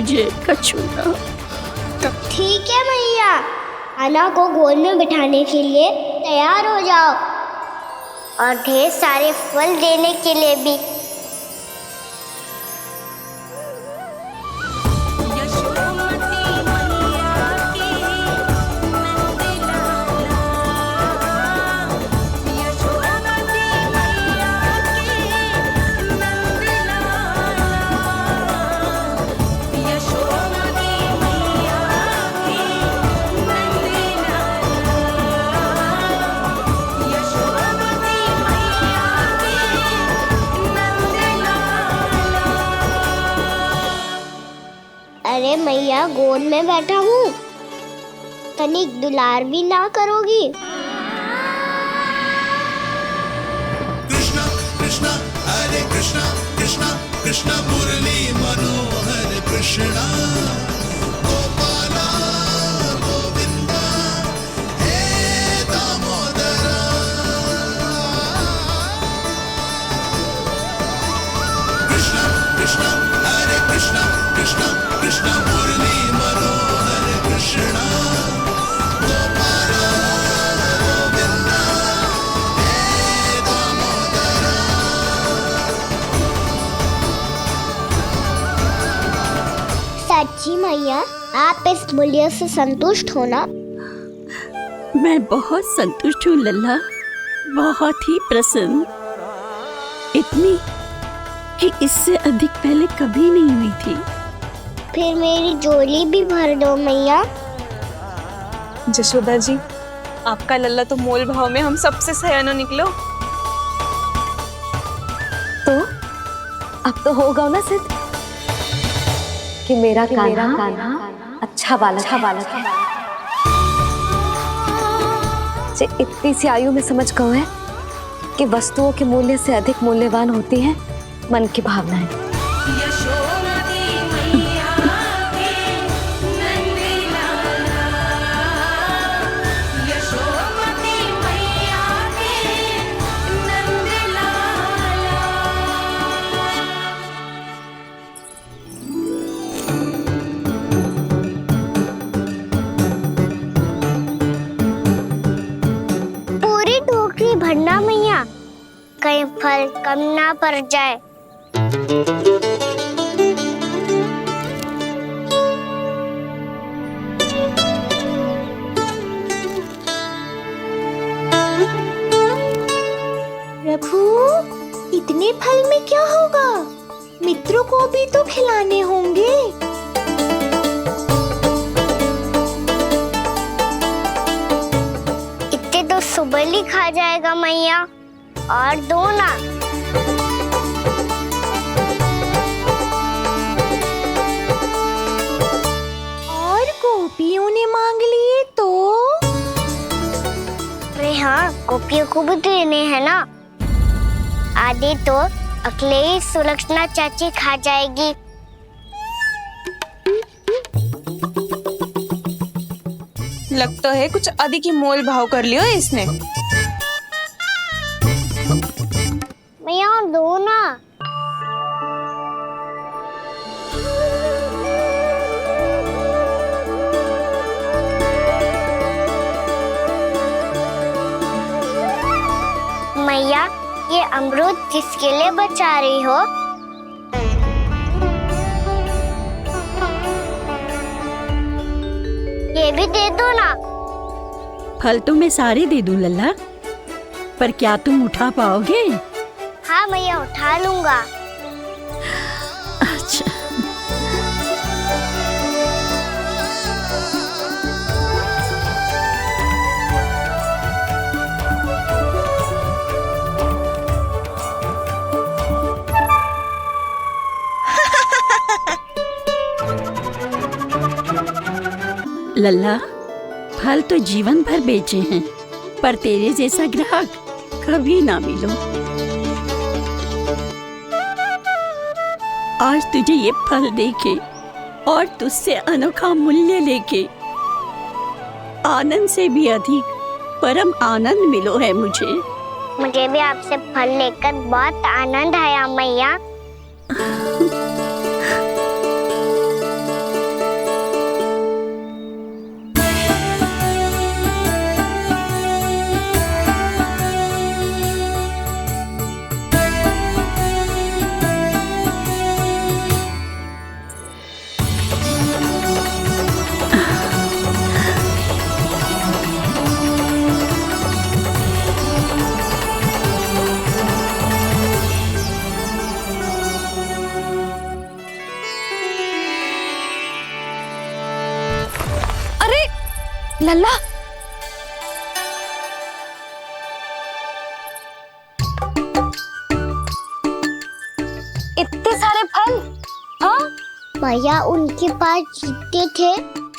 मुझे कछुना। तो ठीक है मैया, आना को गोद में बिठाने के लिए तैयार हो जाओ और ढेर सारे फल देने के लिए भी। अरे मैया, गोद में बैठा हूँ, तनिक दुलार भी ना करोगी? कृष्णा कृष्णा हरे कृष्णा कृष्णा कृष्णा मुरली मनोहर कृष्णा गोपाला गोविंदा हे दामोदरा। कृष्णा कृष्णा हरे कृष्णा कृष्णा कृष्णा मुरली मनोहर कृष्णा गोपाला गोविंदा हे दामोदरा। सच्ची मैया, आप इस मूल्य से संतुष्ट हो ना? मैं बहुत संतुष्ट हूँ लल्ला, बहुत ही प्रसन्न। इतनी कि इससे अधिक पहले कभी नहीं हुई थी। फिर मेरी झोली भी भर दो मैया। जशोदा जी, आपका लल्ला तो मोल भाव में हम सबसे सयाना निकलो। तो अब तो होगा ना सिद्ध कि मेरा कान्हा अच्छा बालक है। जे इतनी सी आयु में समझ गए है कि वस्तुओं के मूल्य से अधिक मूल्यवान होती हैं मन की भावनाएं। पूरी टोकरी भरना मैया, कहीं फल कम ना पड़ जाए। प्रभु, इतने फल में क्या होगा? मित्रों को भी तो खिलाने होंगे। इतने तो सुबह ही खा जाएगा मैया, और दो ना। और गोपियों ने मांग लिए तो? अरे हाँ, गोपियों को भी देने हैं ना। आधे तो अकेले ही सुलक्षणा चाची खा जाएगी। लगता है कुछ अधिक ही मोल भाव कर लियो इसने। मैया, और दो ना। मैया, ये अमरूद किसके लिए बचा रही हो? ये भी दे दो ना। फल तो मैं सारे दे दूं लल्ला, पर क्या तुम उठा पाओगे? हाँ मैया, उठा लूंगा। अच्छा। लल्ला, फल तो जीवन भर बेचे हैं, पर तेरे जैसा ग्राहक कभी ना मिलो। आज तुझे ये फल देके और तुझसे अनोखा मूल्य लेके आनंद से भी अधिक परम आनंद मिलो है मुझे। मुझे भी आपसे फल लेकर बहुत आनंद आया मैया। लल्ला, इतने सारे फल? हाँ भैया उनके पास जितने थे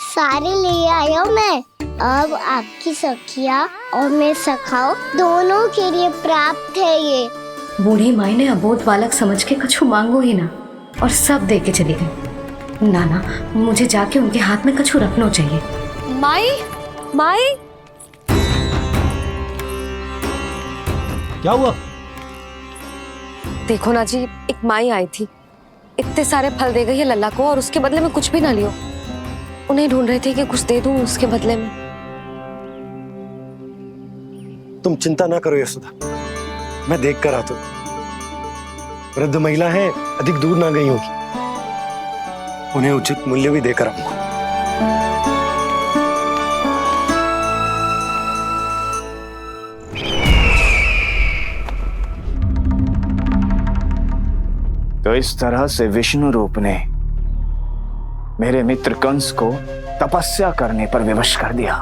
सारे ले आया मैं। अब आपकी सखिया और मैं सखाओ दोनों के लिए प्राप्त है ये। बूढ़ी माई ने अबोध बालक समझ के कछु मांगो ही ना और सब दे के चली गई। नाना, मुझे जाके उनके हाथ में कछु रखना चाहिए। माई, माई, क्या हुआ? देखो ना जी, एक माई आई थी, इतने सारे फल दे गई है लल्ला को और उसके बदले में कुछ भी ना लियो। उन्हें ढूंढ रहे थे कि कुछ दे दूं उसके बदले में। तुम चिंता ना करो यशोदा, मैं देख कर आता हूं। वृद्ध महिला है, अधिक दूर ना गई होगी, उन्हें उचित मूल्य भी देकर आऊंगा। तो इस तरह से विष्णु रूप ने मेरे मित्र कंस को तपस्या करने पर विवश कर दिया।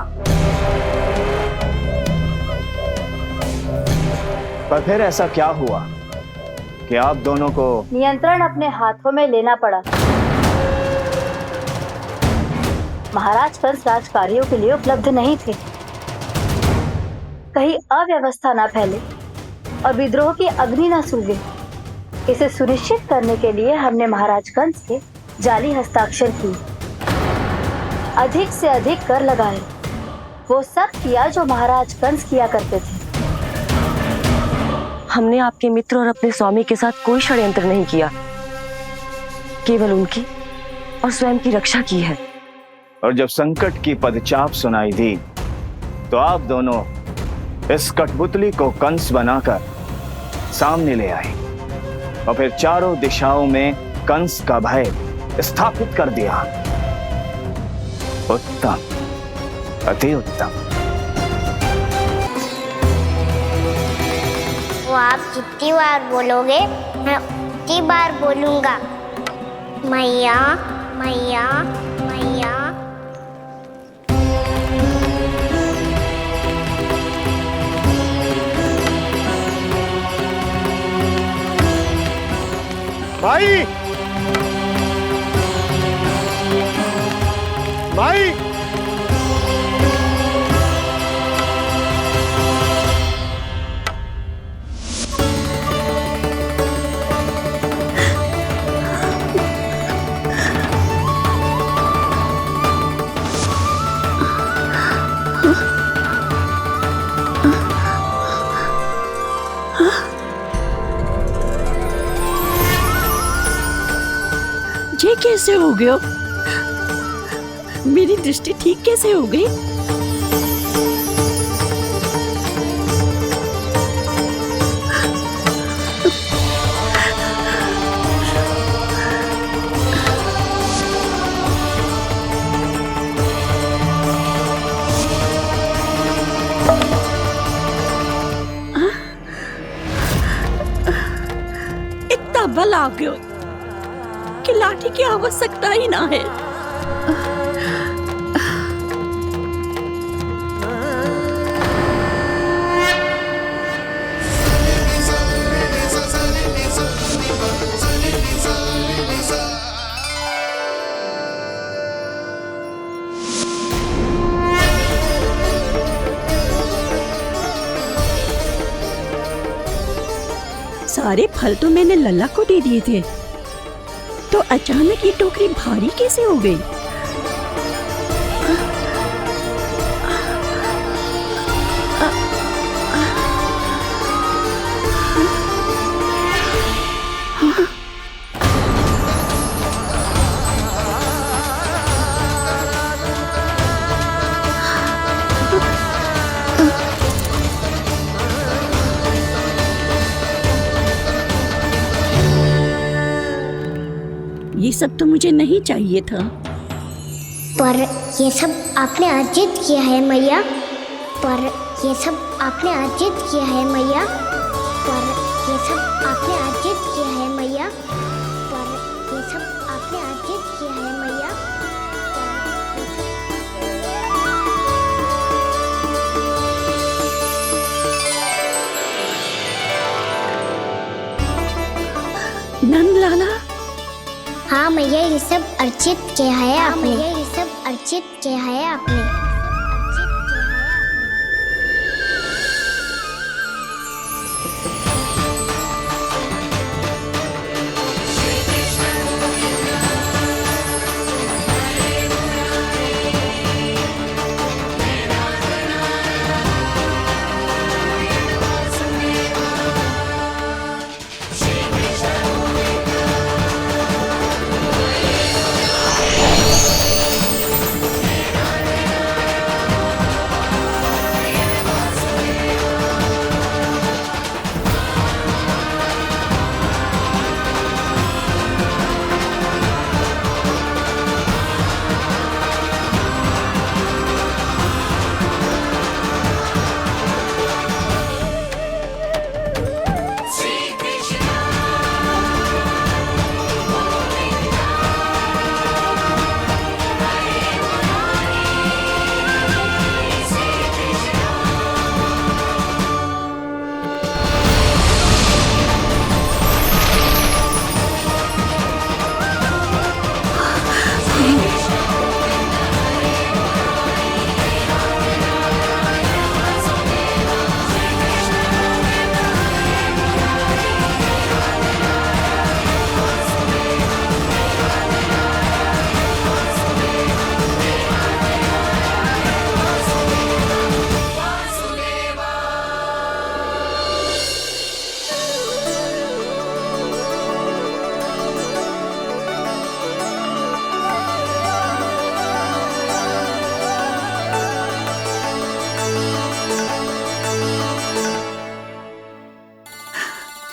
पर फिर ऐसा क्या हुआ कि आप दोनों को नियंत्रण अपने हाथों में लेना पड़ा। महाराज कंस राजकार्यों के लिए उपलब्ध नहीं थे। कहीं अव्यवस्था ना फैले और विद्रोह की अग्नि ना सूझे, इसे सुनिश्चित करने के लिए हमने महाराज कंस के जाली हस्ताक्षर किए, अधिक से अधिक कर लगाए। वो सब किया जो महाराज कंस किया करते थे। हमने आपके मित्र और अपने स्वामी के साथ कोई षड्यंत्र नहीं किया, केवल उनकी और स्वयं की रक्षा की है। और जब संकट की पदचाप सुनाई दी तो आप दोनों इस कठपुतली को कंस बनाकर सामने ले आए और फिर चारों दिशाओं में कंस का भय स्थापित कर दिया। उत्तम, अति उत्तम। वो आप जितनी बार बोलोगे मैं उतनी बार बोलूंगा। मैया मैया मैया। माई, माई, ये कैसे हो गया? मेरी दृष्टि ठीक कैसे हो गई? इतना बल आ गया कि लाठी की आवश्यकता ही ना है। सारे फल तो मैंने लल्ला को दे दिए थे, तो अचानक ये टोकरी भारी कैसे हो गई? ये सब तो मुझे नहीं चाहिए था। पर ये सब आपने अर्जित किया है मैया। पर ये सब आपने अर्जित किया है मैया। पर ये सब आपने अर्जित किया है मैया। पर ये सब आपने अर्जित किया है मैया। मैया ये सब अर्चित किया है आपने। ये सब अर्चित किया है आपने।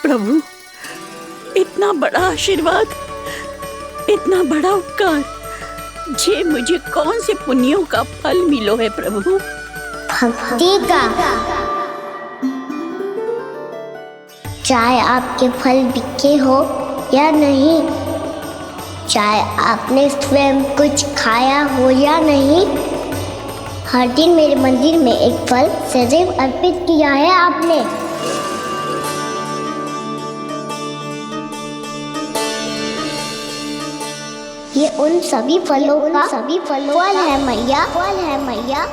प्रभु, इतना बड़ा आशीर्वाद, इतना बड़ा उपकार, जे मुझे कौन से पुण्यों का फल मिलो है प्रभु? भक्ति का। चाहे आपके फल बिके हो या नहीं, चाहे आपने स्वयं कुछ खाया हो या नहीं, हर दिन मेरे मंदिर में एक फल सदैव अर्पित किया है आपने। ये उन सभी फलों का फल है मैया, फल है मैया।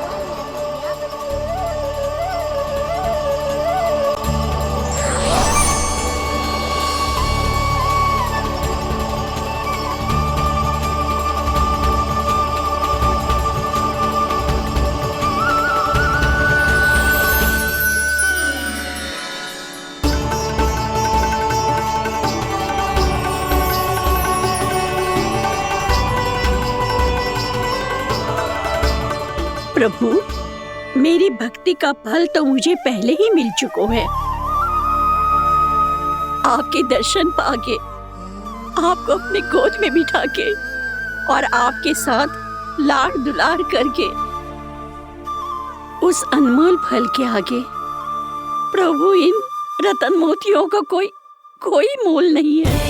प्रभु, मेरी भक्ति का फल तो मुझे पहले ही मिल चुका है। आपके दर्शन पाके, आपको अपने गोद में बिठा के और आपके साथ लाड दुलार करके, उस अनमोल फल के आगे प्रभु इन रतन मोतियों का कोई मोल नहीं है।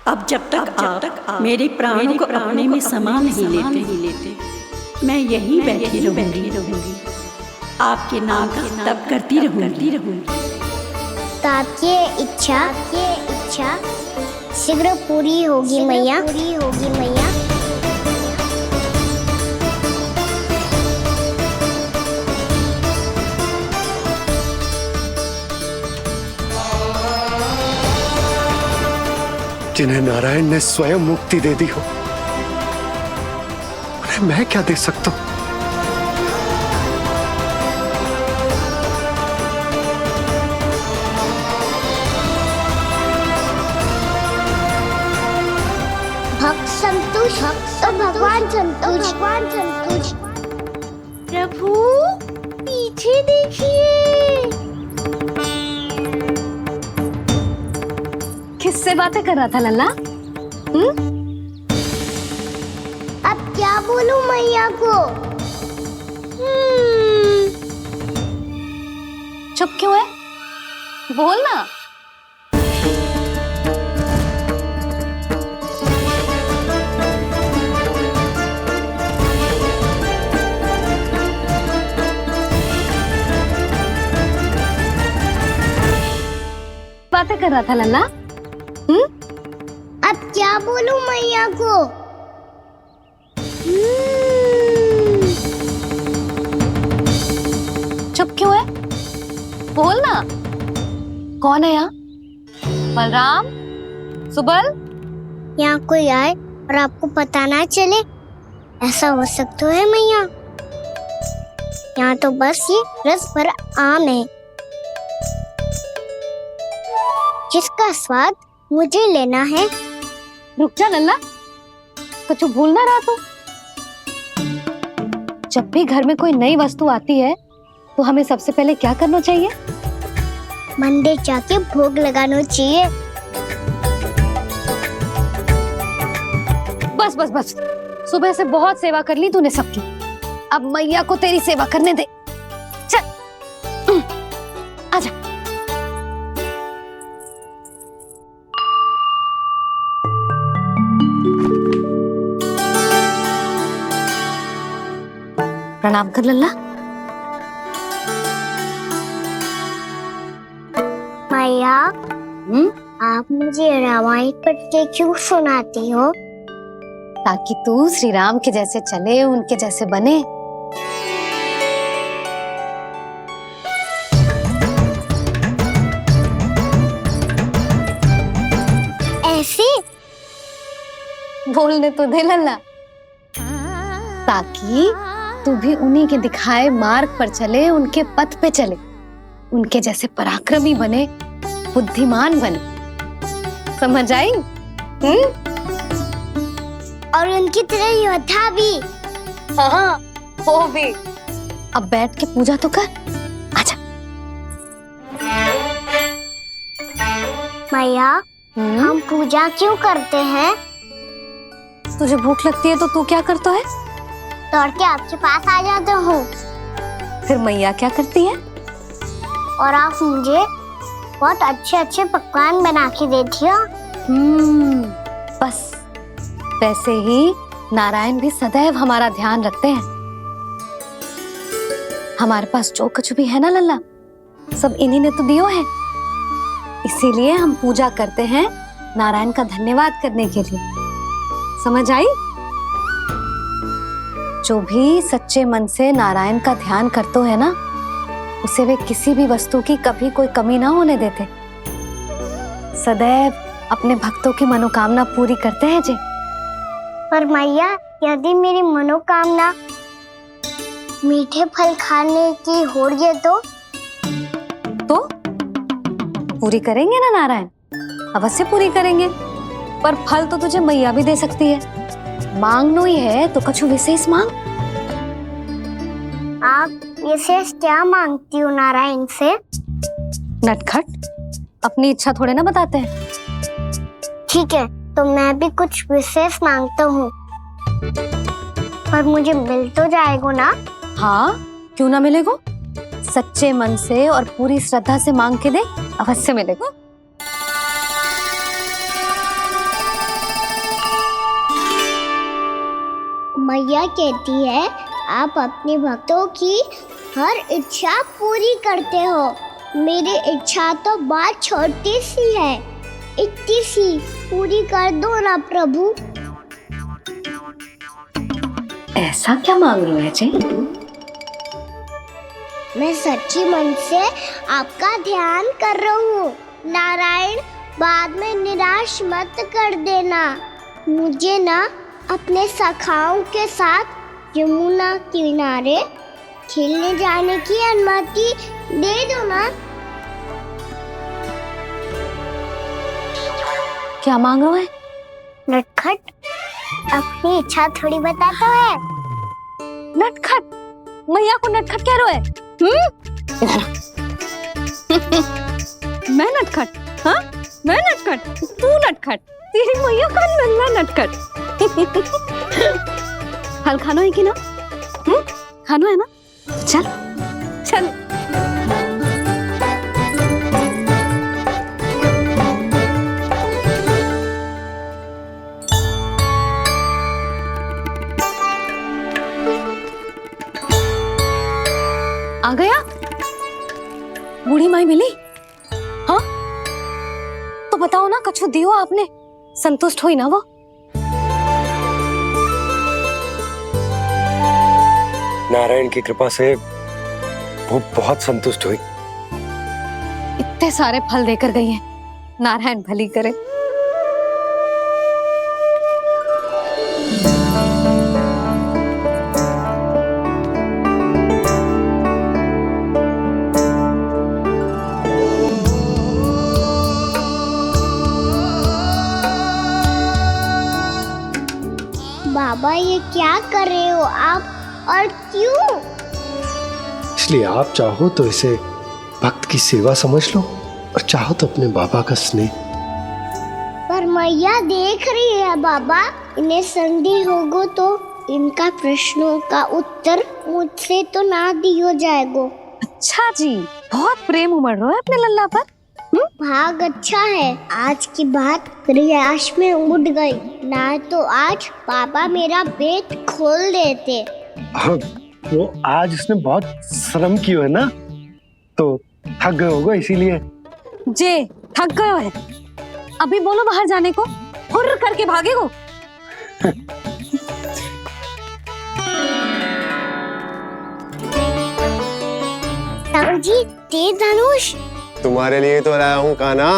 अब जब तक आप मेरे प्राणों को अपने में समा नहीं लेते, मैं यहीं बैठी रहूंगी, आपके नाम का तप करती रहूंगी। तो आपकी इच्छा शीघ्र पूरी होगी मैया। जिन्हें नारायण ने स्वयं मुक्ति दे दी हो, उन्हें मैं क्या दे सकता हूं? भक्त संत भगवान संतुष्ट, भगवान संतुष्ट। प्रभु पीछे देखिए। किससे बातें कर रहा था लल्ला? अब क्या बोलूं मैया को? चुप क्यों है? बोल ना। बातें कर रहा था लल्ला? अब क्या बोलूं मैया को? चुप क्यों है? बोल ना। कौन है यहाँ? बलराम? सुबल? यहाँ कोई आए और आपको पता ना चले, ऐसा हो सकता है मैया? यहाँ तो बस ये रस भरा आम है जिसका स्वाद मुझे लेना है। रुक जा लल्ला, कुछ भूल ना रहा तू। जब भी घर में कोई नई वस्तु आती है तो हमें सबसे पहले क्या करना चाहिए? मंदिर जाके भोग लगाना चाहिए। बस बस बस, सुबह से बहुत सेवा कर ली तूने सबकी, अब मैया को तेरी सेवा करने दे। चल आजा। प्रणाम कर लल्ला। मैया, आप मुझे रामायण पढ़ के क्यों सुनाती हो? ताकि तू श्री राम के जैसे चले, उनके जैसे बने। ऐसे बोलने तो दे लल्ला, ताकि तू भी उन्हीं के दिखाए मार्ग पर चले, उनके पथ पे चले, उनके जैसे पराक्रमी बने, बुद्धिमान बने। समझ आई? और उनकी तरह योद्धा भी। हाँ, वो भी। अब बैठ के पूजा तो कर। आजा। मैया, हम पूजा क्यों करते हैं? तुझे भूख लगती है तो तू क्या करता है? दौड़ के आपके पास आ जाता हूँ। फिर मैया क्या करती है? और आप मुझे बहुत अच्छे अच्छे पकवान बना के देती हो। बस वैसे ही नारायण भी सदैव हमारा ध्यान रखते हैं। हमारे पास जो कुछ भी है ना लल्ला, सब इन्हीं ने तो दियो है। इसीलिए हम पूजा करते हैं नारायण का धन्यवाद करने के लिए। समझ आई? जो भी सच्चे मन से नारायण का ध्यान करते है ना, उसे वे किसी भी वस्तु की कभी कोई कमी ना होने देते। सदैव अपने भक्तों की मनोकामना पूरी करते हैं जी। पर मैया, यदि मेरी मनोकामना मीठे फल खाने की हो रही है तो पूरी करेंगे ना नारायण? अवश्य पूरी करेंगे, पर फल तो तुझे मैया भी दे सकती है। मांगनो ही है तो कछु विशेष मांग। आप विशेष क्या मांगती हो नारायण से? नटखट, अपनी इच्छा थोड़े ना बताते हैं। ठीक है, तो मैं भी कुछ विशेष मांगता हूँ, पर मुझे मिल तो जाएगा ना? हाँ, क्यों ना मिलेगो? सच्चे मन से और पूरी श्रद्धा से मांग के दे, अवश्य मिलेगा। मैया कहती है आप अपने भक्तों की हर इच्छा पूरी करते हो। मेरी इच्छा तो बहुत छोटी सी है, इतनी सी पूरी कर दो ना प्रभु। ऐसा क्या मांग रहे हो जी? मैं सच्ची मन से आपका ध्यान कर रहा हूँ। नारायण, बाद में निराश मत कर देना। मुझे ना अपने सखाओं के साथ यमुना किनारे खेलने जाने की अनुमति दे दो ना। क्या मांग रहे हो? नटखट, अपनी इच्छा थोड़ी बताता है। नटखट, मैया को नटखट कह रहे हो? मैं नटखट? हाँ, मैं नटखट, तू नटखट, तेरी मैया का नल्ला नटखट। हल खानो है कि ना? खानो है ना? चल चल। आ गया? बूढ़ी माई मिली? हाँ, तो बताओ ना, कछु दियो आपने, संतुष्ट हुई ना वो? नारायण की कृपा से वो बहुत संतुष्ट हुई। इतने सारे फल देकर गई हैं, नारायण भली करे। बाबा ये क्या कर रहे हो आप, और क्यों? इसलिए आप चाहो तो इसे भक्त की सेवा समझ लो, और चाहो तो अपने बाबा का स्नेह। पर मैया देख रही है बाबा, इन्हें संदेह होगो तो इनका प्रश्नों का उत्तर मुझसे तो ना दियो जाएगो। अच्छा जी, बहुत प्रेम उमड़ रहा है अपने लल्ला पर। भाग अच्छा है, आज की बात प्रयास में उड़ गई, ना तो आज पापा मेरा पेट खोल देते। हाँ, वो आज उसने बहुत श्रम किया है ना, तो थक गए होगा इसीलिए। जे थक गए है, अभी बोलो बाहर जाने को, हुर्र करके भागेगो। ताऊ जी, तीर धनुष तुम्हारे लिए तो लाया हूँ कान्हा,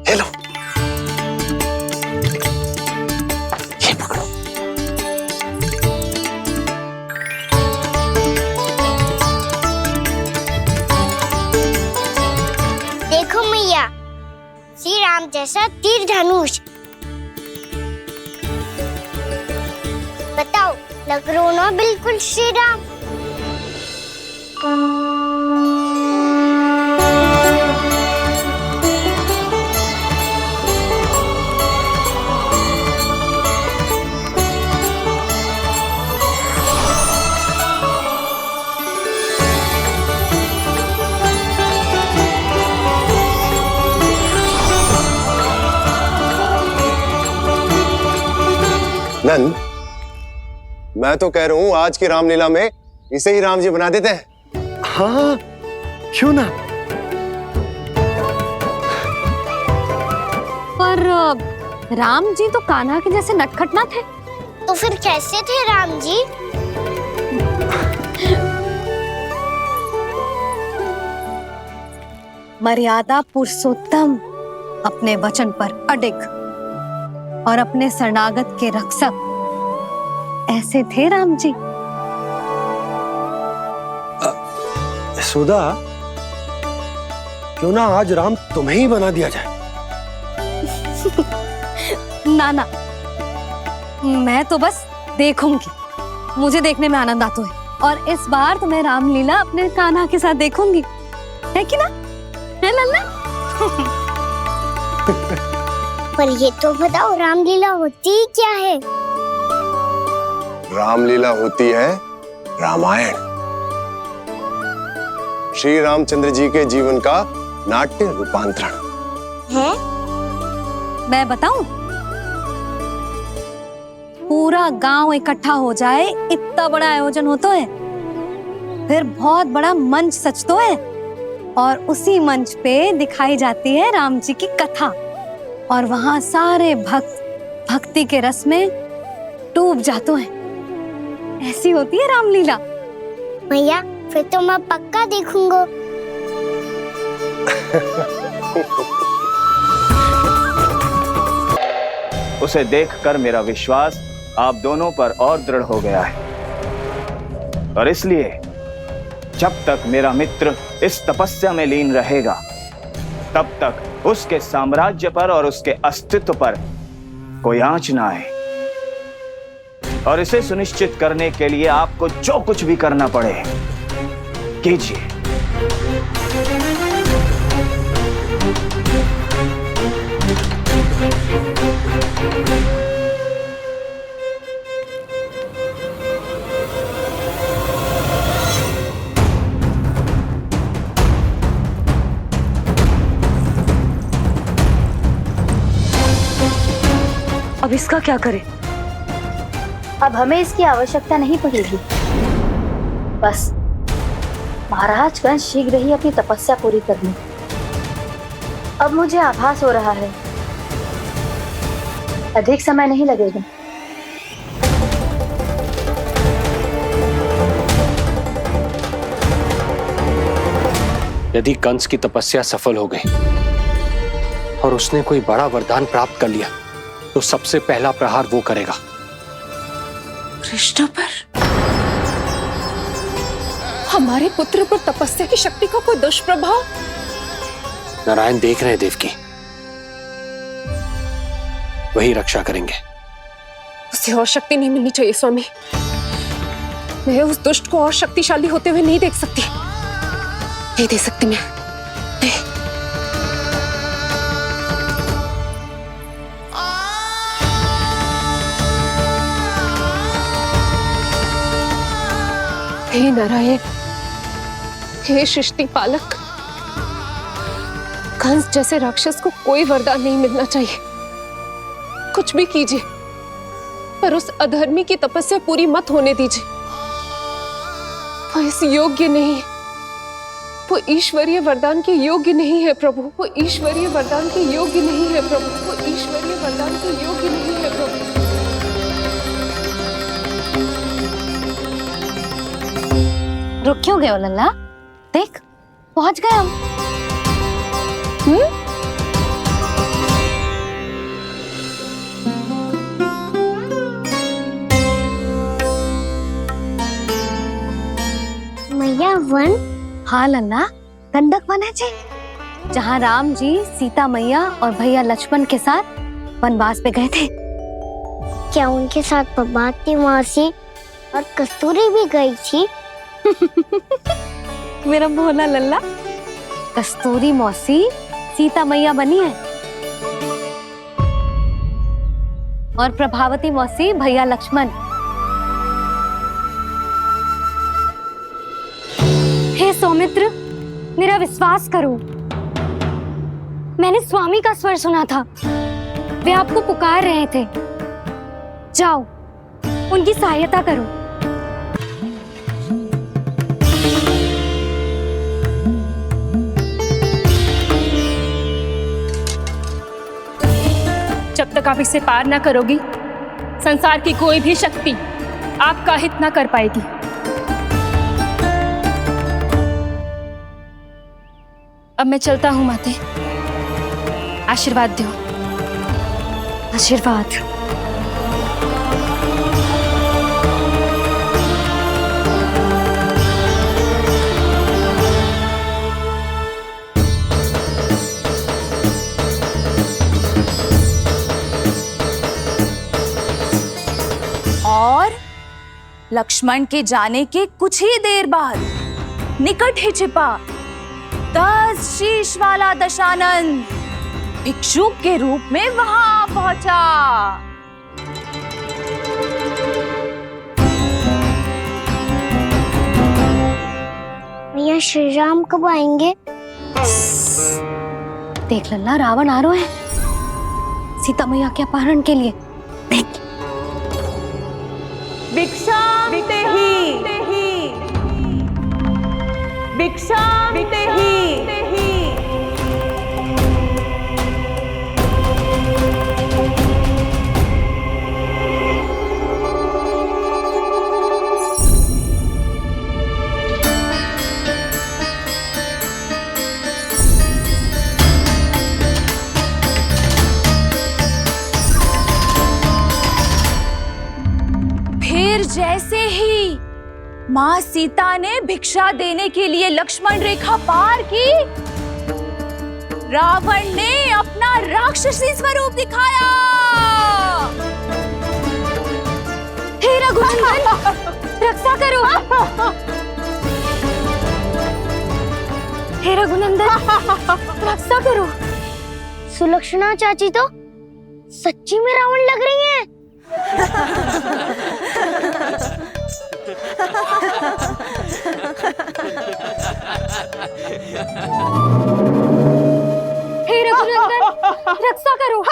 ले लो। ये पकड़ो। देखो मैया, श्री राम जैसा तीर धनुष। बताओ, लग रहा हो ना बिल्कुल श्री राम? नंद, मैं तो कह रहा हूँ आज की रामलीला में इसे ही राम जी बना देते हैं। हाँ, क्यों ना? पर राम जी तो कान्हा के जैसे नटखट ना थे। तो फिर कैसे थे राम जी? मर्यादा पुरुषोत्तम, अपने वचन पर अडिग और अपने शरणागत के रक्षक, ऐसे थे राम जी। यशोदा, क्यों ना आज राम तुम्हें ही बना दिया जाए? ना ना, मैं तो बस देखूंगी, मुझे देखने में आनंद आता है, और इस बार तो मैं रामलीला अपने कान्हा के साथ देखूंगी, है कि ना? है लल्ला? पर ये तो बताओ, रामलीला होती क्या है? रामलीला होती है रामायण, श्री रामचंद्र जी के जीवन का नाट्य रूपांतरण है। मैं बताऊं? पूरा गांव इकट्ठा हो जाए, इतना बड़ा आयोजन होता है, फिर बहुत बड़ा मंच सजतो है, और उसी मंच पे दिखाई जाती है राम जी की कथा, और वहां सारे भक्त भक्ति के रस में डूब जाते हैं। ऐसी होती है रामलीला। भैया, फिर तो मैं पक्का देखूंगा। उसे देखकर मेरा विश्वास आप दोनों पर और दृढ़ हो गया है, और इसलिए जब तक मेरा मित्र इस तपस्या में लीन रहेगा, तब तक उसके साम्राज्य पर और उसके अस्तित्व पर कोई आंच ना आए। और इसे सुनिश्चित करने के लिए आपको जो कुछ भी करना पड़े कीजिए। अब इसका क्या करें? अब हमें इसकी आवश्यकता नहीं पड़ेगी। बस महाराज कंस शीघ्र ही अपनी तपस्या पूरी कर लें। अब मुझे आभास हो रहा है अधिक समय नहीं लगेगा। यदि कंस की तपस्या सफल हो गई और उसने कोई बड़ा वरदान प्राप्त कर लिया तो सबसे पहला प्रहार वो करेगा। कृष्ण पर? हमारे पुत्र पर तपस्या की शक्ति का कोई दुष्प्रभाव? नारायण देख रहे हैं देवकी, वही रक्षा करेंगे। उसे और शक्ति नहीं मिलनी चाहिए स्वामी। मैं उस दुष्ट को और शक्तिशाली होते हुए नहीं देख सकती, नहीं दे सकती मैं। नहीं। हे नारायण, हे सृष्टि पालक, कंस जैसे राक्षस को कोई वरदान नहीं मिलना चाहिए। कुछ भी कीजिए पर उस अधर्मी की तपस्या पूरी मत होने दीजिए। वो इस योग्य नहीं है, वो ईश्वरीय वरदान के योग्य नहीं है प्रभु। वो ईश्वरीय वरदान के योग्य नहीं है प्रभु। वो ईश्वरीय वरदान के योग्य नहीं है प्रभु। रुक क्यों गए हो लल्ला? देख पहुंच गए हम। मैया वन? हाँ लल्ला, गंडक वन है जी, जहाँ राम जी सीता मैया और भैया लक्ष्मण के साथ वनवास पे गए थे। क्या उनके साथ पद्मावती मौसी और कस्तूरी भी गई थी? मेरा भोला लल्ला, कस्तूरी मौसी सीता मैया बनी है और प्रभावती मौसी भैया लक्ष्मण। हे सौमित्र, मेरा विश्वास करो, मैंने स्वामी का स्वर सुना था। वे आपको पुकार रहे थे। जाओ उनकी सहायता करो। जब तक आप इसे पार ना करोगी, संसार की कोई भी शक्ति आपका हित ना कर पाएगी। अब मैं चलता हूँ माते, आशीर्वाद दो। आशीर्वाद। और लक्ष्मण के जाने के कुछ ही देर बाद निकट ही छिपा 10 शीश वाला दशानन भिक्षुक के रूप में वहां पहुंचा। भैया श्री राम कब आएंगे? देख लल्ला, रावण आ रहा है सीता मैया के अपहरण के लिए। देख। भिक्षा देहि, भिक्षा देहि। फिर जैसे ही माँ सीता ने भिक्षा देने के लिए लक्ष्मण रेखा पार की, रावण ने अपना राक्षसी स्वरूप दिखाया। हे रघुनंदन, रक्षा करो। हे रघुनंदन, रक्षा करो। सुलक्षणा चाची तो सच्ची में रावण लग रही हैं। हे रघुनंदन, रक्षा करो।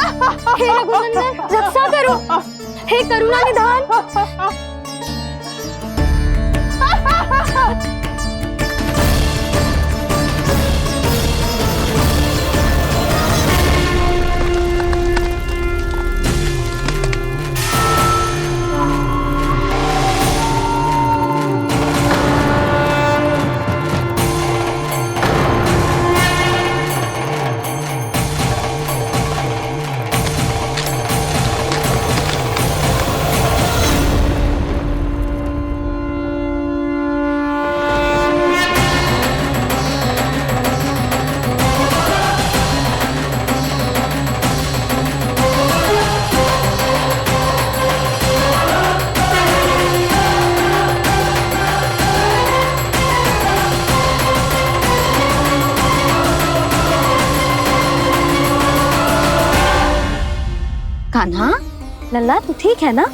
हे रघुनंदन, रक्षा करो। हे करुणा निधान। कान्हा, लल्ला तू ठीक है ना?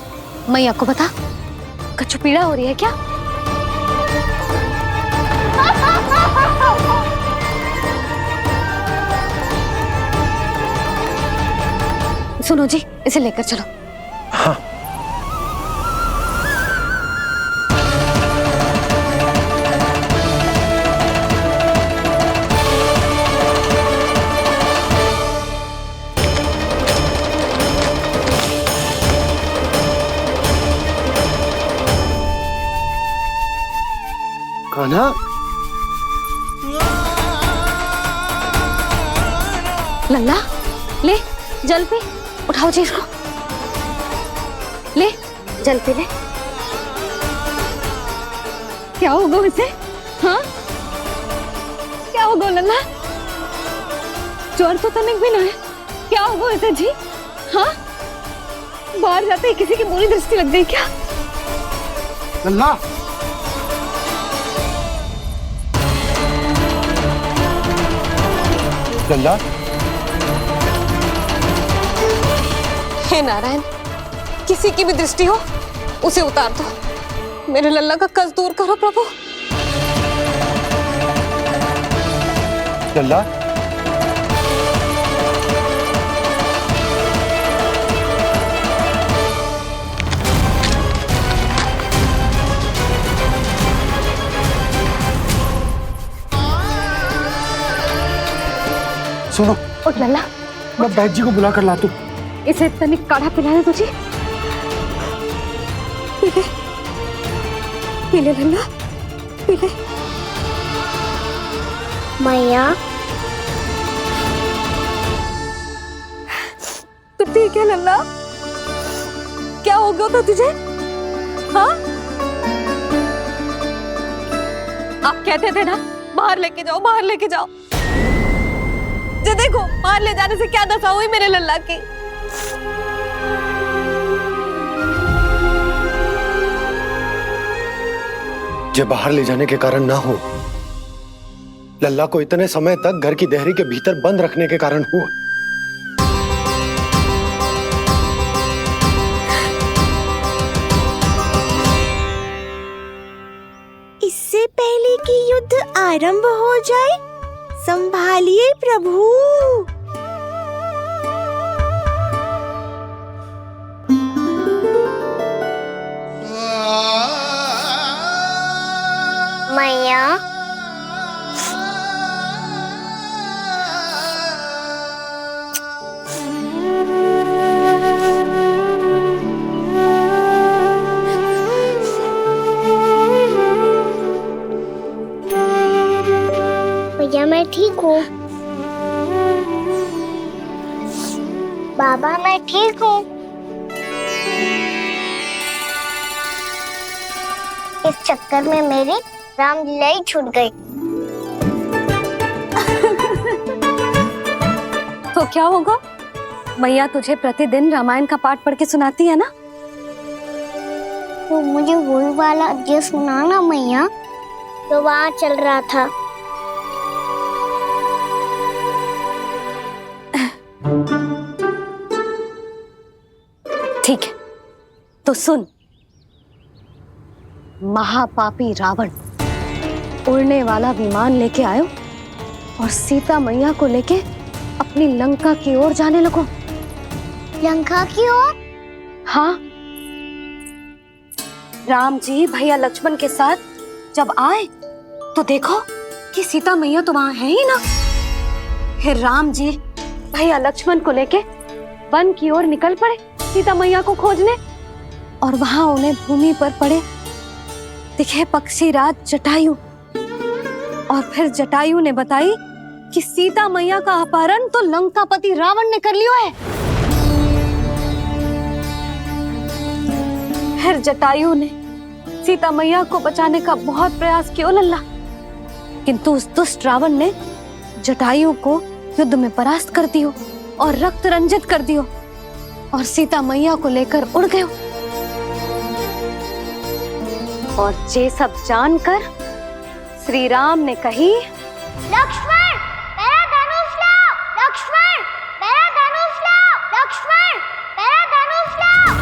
मैया को बता, कछु पीड़ा हो रही है क्या? सुनो जी, इसे लेकर चलो। हाँ। कान्हा, लल्ला ले जल पी, उठाओ जी इसको, ले जल पी ले। क्या होगा इसे? हाँ, क्या होगा लल्ला? ज्वर तो तनिक भी ना है, क्या होगा इसे जी? हाँ, बाहर जाते ही किसी की बुरी दृष्टि लग गई क्या? लल्ला, लल्ला, हे नारायण, किसी की भी दृष्टि हो उसे उतार दो। मेरे लल्ला का कष्ट दूर करो प्रभु। लल्ला, सुनो, उठ लल्ला, मैं बैद जी को बुला कर लाता हूँ। इसे तनिक काढ़ा पिलाने दो जी। पी ले, पी ले लल्ला, पी ले। मैया, तू ठीक है लल्ला? क्या हो गया था तुझे? हाँ, आप कहते थे ना बाहर लेके जाओ, बाहर लेके जाओ। जे देखो, बाहर ले जाने से क्या दशा हुई मेरे लल्ला की। जो बाहर ले जाने के कारण ना हो, लल्ला को इतने समय तक घर की देहरी के भीतर बंद रखने के कारण हुआ। इससे पहले कि युद्ध आरंभ हो जाए, संभालिए प्रभु। मैया, भैया मैं ठीक हूँ। बाबा मैं ठीक हूँ। इस चक्कर में मेरी रामलीला ही छूट गई। तो क्या होगा? मैया तुझे प्रतिदिन रामायण का पाठ पढ़ के सुनाती है ना? तो मुझे वही वाला जो सुना ना मैया, तो वहाँ चल रहा था। ठीक है, तो सुन। महापापी रावण उड़ने वाला विमान लेके आयो और सीता मैया को लेके अपनी लंका की ओर जाने लगो। लंका की ओर? हाँ, राम जी भैया लक्ष्मण के साथ जब आए तो देखो कि सीता मैया तो वहां है ही ना। फिर राम जी भैया लक्ष्मण को लेके वन की ओर निकल पड़े सीता मैया को खोजने, और वहां उन्हें भूमि पर पड़े दिखे पक्षी राज जटायु। और फिर जटायु ने बताई कि सीता मैया का अपहरण तो लंकापति रावण ने कर लियो है। फिर जटायु ने सीता मैया को बचाने का बहुत प्रयास किया लल्ला, किंतु उस दुष्ट रावण ने जटायु को युद्ध में परास्त कर दियो और रक्त रंजित कर दियो और सीता मैया को लेकर उड़ गयो। और ये सब जानकर श्री राम ने कही, लक्ष्मण मेरा धनुष लाओ, लक्ष्मण मेरा धनुष लाओ, लक्ष्मण मेरा धनुष लाओ।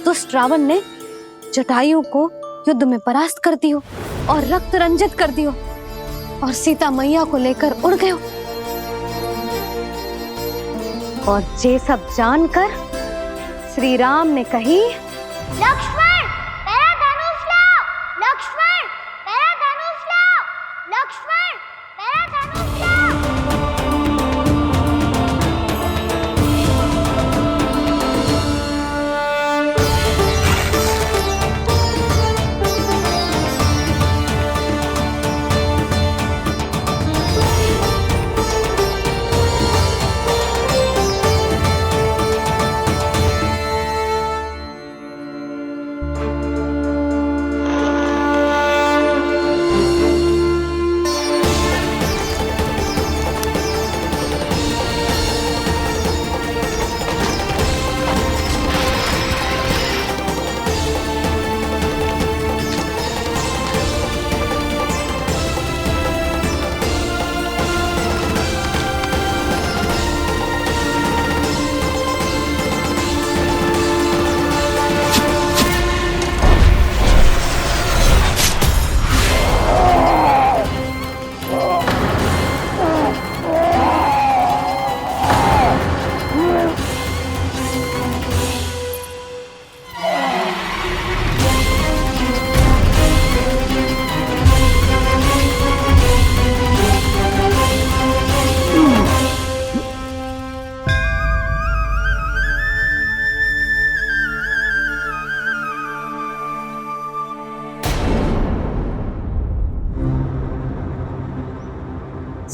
दुष्ट रावण ने जटायु को युद्ध में परास्त कर दियो और रक्त रंजित कर दियो और सीता मैया को लेकर उड़ गयो। और ये सब जानकर श्री राम ने कही, लक्ष्मण मेरा धनुष लाओ, लक्ष्मण मेरा धनुष लाओ, लक्ष्मण मेरा धनुष लाओ।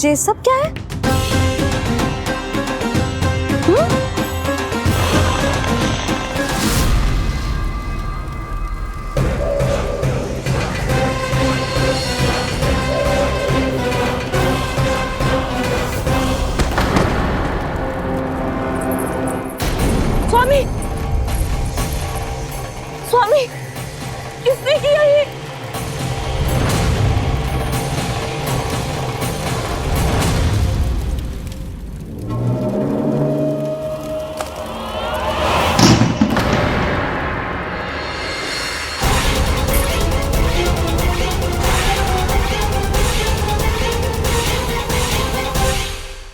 ये सब क्या है? स्वामी, स्वामी, किसने किया ये?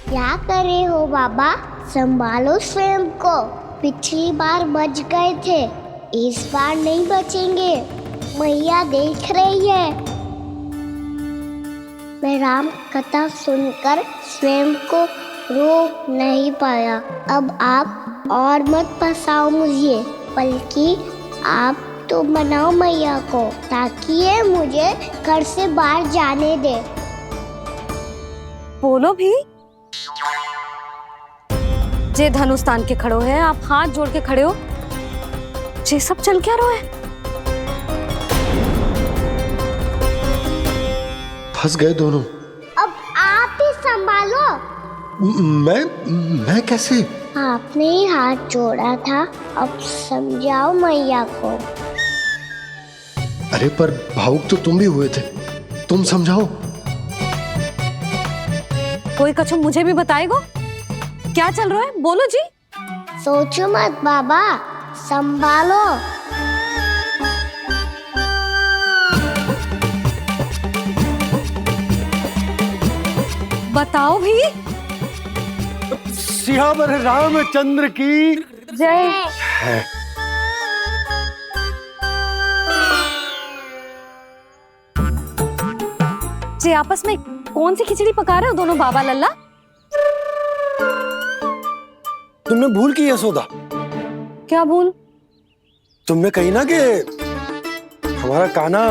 क्या कर रहे हो बाबा? संभालो स्वयं को, पिछली बार बच गए थे, इस बार नहीं बचेंगे। मैया देख रही है। मैं राम कथा सुनकर स्वयं को रोक नहीं पाया। अब आप और मत फंसाओ मुझे, बल्कि आप तो मनाओ मैया को, ताकि ये मुझे घर से बाहर जाने दे। बोलो भी। जे धनुष तान के खड़ो है, आप हाथ जोड़ के खड़े हो, ये सब चल क्या रहा है? फंस गए दोनों। अब आप ही संभालो। मैं कैसे? आपने ही हाथ जोड़ा था, अब समझाओ मैया को। अरे पर भावुक तो तुम भी हुए थे, तुम समझाओ। कोई कछु मुझे भी बताएगो? क्या चल रहा है? बोलो जी। सोचो मत बाबा, संभालो। बताओ भी। सियावर रामचंद्र की जय। जी आपस में कौन सी खिचड़ी पका रहे हो दोनों बाबा लल्ला? तुमने भूल की यशोदा। क्या भूल? तुमने कही ना कि हमारा कान्हा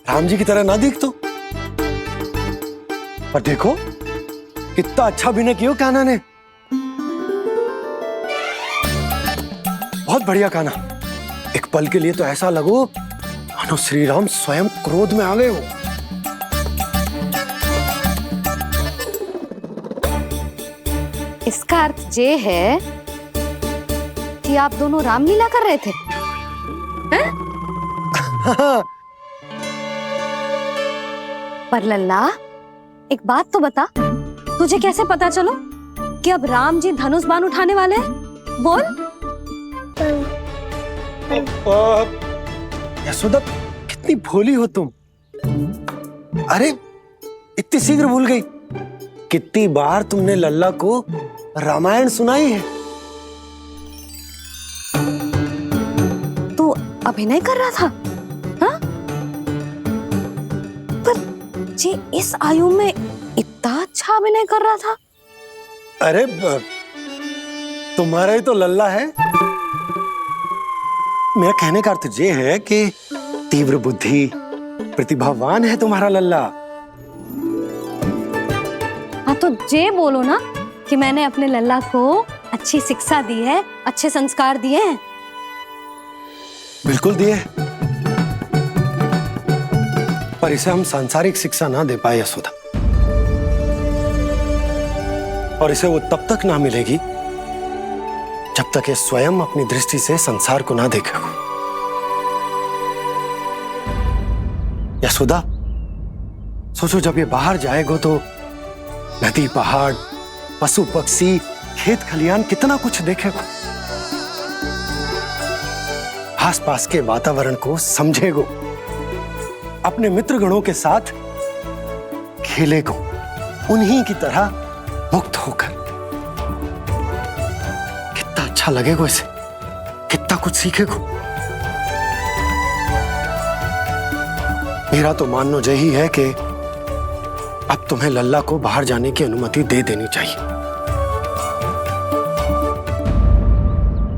राम जी की तरह ना दिख तो। पर देखो कितना अच्छा अभिनय किया कान्हा ने। बहुत बढ़िया कान्हा। एक पल के लिए तो ऐसा लगो मानो श्री राम स्वयं क्रोध में आ गए हो। इसका अर्थ ये है कि आप दोनों रामलीला कर रहे थे, हैं? पर लल्ला एक बात तो बता, तुझे कैसे पता चलो कि अब राम जी धनुष बाण उठाने वाले हैं? बोल। यशोदा कितनी भोली हो तुम। अरे इतनी शीघ्र भूल गई। कितनी बार तुमने लल्ला को रामायण सुनाई है। तू अभिनय कर रहा था, हाँ? पर जी इस आयु में इतना अच्छा अभिनय कर रहा था। अरे तुम्हारा ही तो लल्ला है। मेरा कहने का अर्थ ये है कि तीव्र बुद्धि, प्रतिभावान है तुम्हारा लल्ला। हाँ तो ये बोलो ना कि मैंने अपने लल्ला को अच्छी शिक्षा दी है, अच्छे संस्कार दिए हैं। बिल्कुल दिए, पर इसे हम सांसारिक शिक्षा ना दे पाए यशोदा। और इसे वो तब तक ना मिलेगी जब तक ये स्वयं अपनी दृष्टि से संसार को ना देखेगा। यशोदा सोचो, जब ये बाहर जाएगा तो नदी, पहाड़, पशु पक्षी, खेत खलियान कितना कुछ देखेगा। आसपास के वातावरण को समझेगो, अपने मित्रगणों के साथ खेलेगो, उन्हीं की तरह मुक्त होकर। कितना अच्छा लगेगा इसे, कितना कुछ सीखेगो। मेरा तो मानना यही है कि अब तुम्हें लल्ला को बाहर जाने की अनुमति दे देनी चाहिए,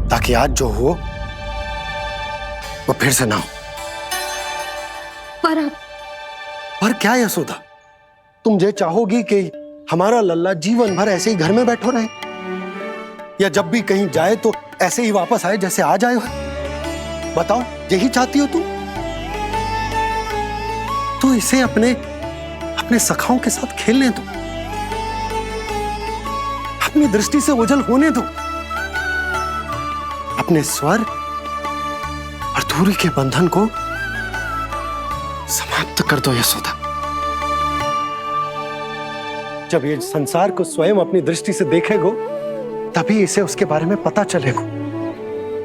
ताकि आज जो हो वो फिर से ना हो। पर क्या यशोदा, तुम ये चाहोगी कि हमारा लल्ला जीवन भर ऐसे ही घर में बैठो रहे, या जब भी कहीं जाए तो ऐसे ही वापस आए जैसे आज आए हो? बताओ, यही चाहती हो तुम? तो इसे अपने सखाओं के साथ खेलने दो, अपनी दृष्टि से ओझल होने दो, अपने स्वर और दूरी के बंधन को समाप्त कर दो यशोदा। जब ये संसार को स्वयं अपनी दृष्टि से देखेगो, तभी इसे उसके बारे में पता चलेगा।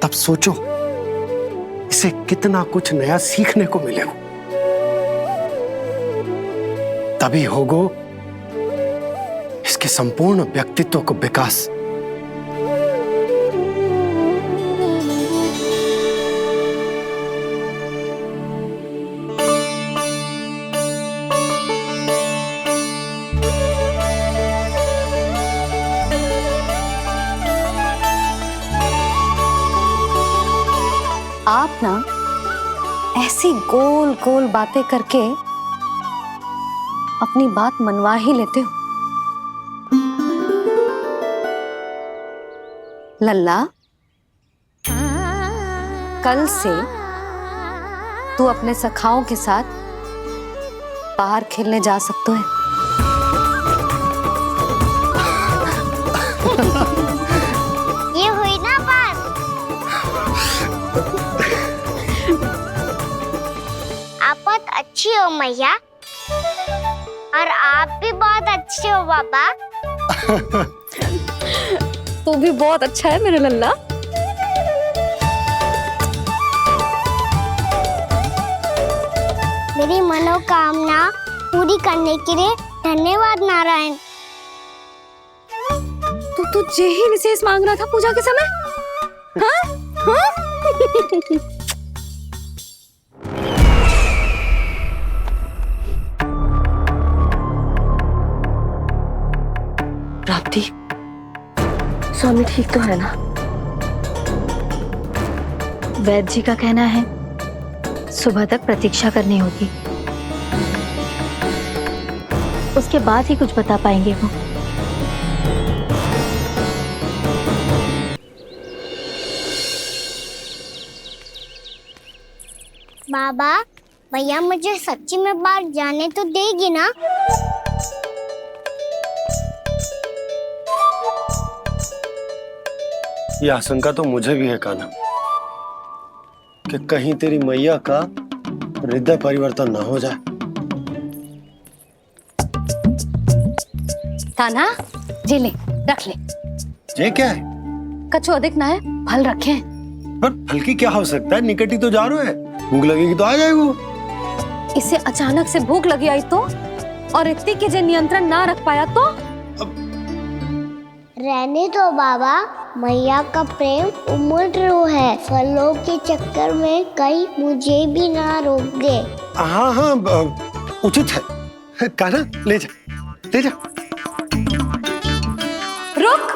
तब सोचो इसे कितना कुछ नया सीखने को मिलेगा। तभी होगो इसके संपूर्ण व्यक्तित्व को विकास। ऐसी गोल गोल बातें करके अपनी बात मनवा ही लेते हो। लल्ला, कल से तू अपने सखाओं के साथ बाहर खेलने जा सकते है। ये हुई ना बात। आप बहुत अच्छी हो मैया, और आप भी बहुत अच्छे हो बाबा। तू भी बहुत अच्छा है मेरे लल्ला। मेरी मनोकामना पूरी करने के लिए धन्यवाद नारायण। तो तुझे ही विशेष मांग रहा था पूजा के समय? हाँ? हाँ? प्राप्ति, स्वामी ठीक तो है ना? वैद्य जी का कहना है सुबह तक प्रतीक्षा करनी होगी, उसके बाद ही कुछ बता पाएंगे वो। बाबा, भैया मुझे सच्ची में बाहर जाने तो देगी ना? ये आशंका तो मुझे भी है कान्हा, कि कहीं तेरी मैया का हृदय परिवर्तन ना हो जाए। कान्हा, जी ले, रख ले। ये क्या है? कछु अधिक ना है, फल रखे हैं। पर फल की क्या हो सकता है, निकट ही तो जा रहे हैं, भूख लगेगी तो आ जाएगा वो। इसे अचानक से भूख लगी आई तो, और इतनी के जे नियंत्रण ना रख पाया तो? रहने दो बाबा, मैया का प्रेम उमड़ रो है, फलों के चक्कर में कहीं मुझे भी ना रोक दे। हाँ हाँ, उचित है। कान्हा, ले जा, ले जा। रुक।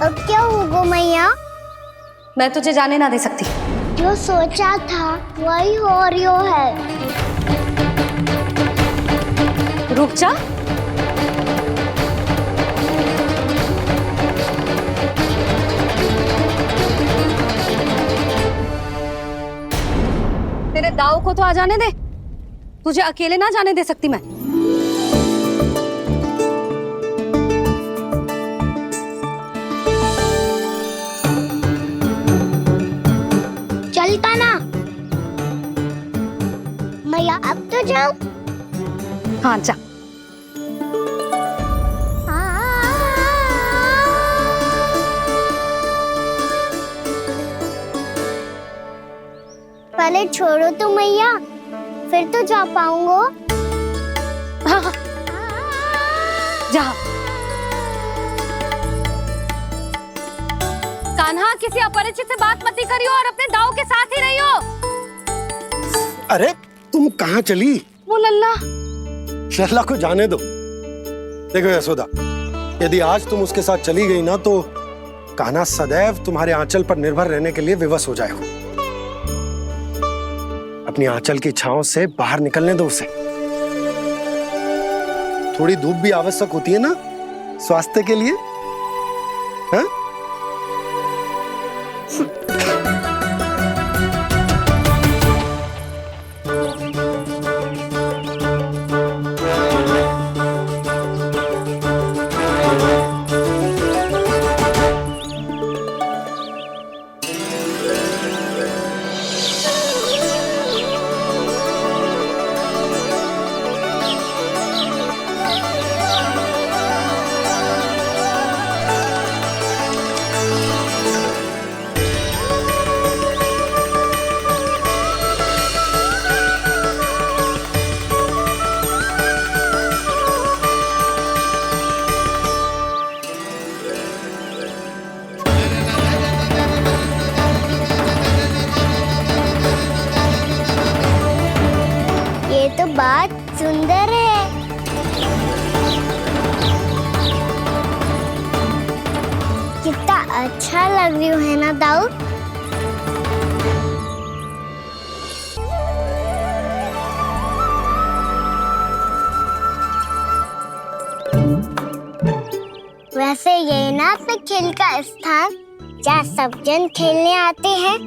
अब क्या होगा मैया? मैं तुझे जाने ना दे सकती। जो सोचा था वही हो रही है। रुक जा। तेरे दाव को तो आ जाने दे, तुझे अकेले ना जाने दे सकती मैं। चलता ना मैया, अब तो जाओ। हाँ जा। पहले छोड़ो तो मैया, फिर तो जा पाऊंगा। हाँ, जा। कान्हा, किसी अपरिचित से बात मत करियो और अपने दाव के साथ ही रहियो। अरे तुम कहाँ चली? वो लल्ला। लल्ला को जाने दो। देखो यशोदा, यदि आज तुम उसके साथ चली गई ना तो कान्हा सदैव तुम्हारे आंचल पर निर्भर रहने के लिए विवश हो जाएगा। अपनी आंचल की छांव से बाहर निकलने दो उसे। थोड़ी धूप भी आवश्यक होती है ना स्वास्थ्य के लिए, हाँ? बहुत सुंदर है। कितना अच्छा लग रही है ना दाऊ। वैसे ये ना तो खेल का स्थान जहाँ सब जन खेलने आते हैं।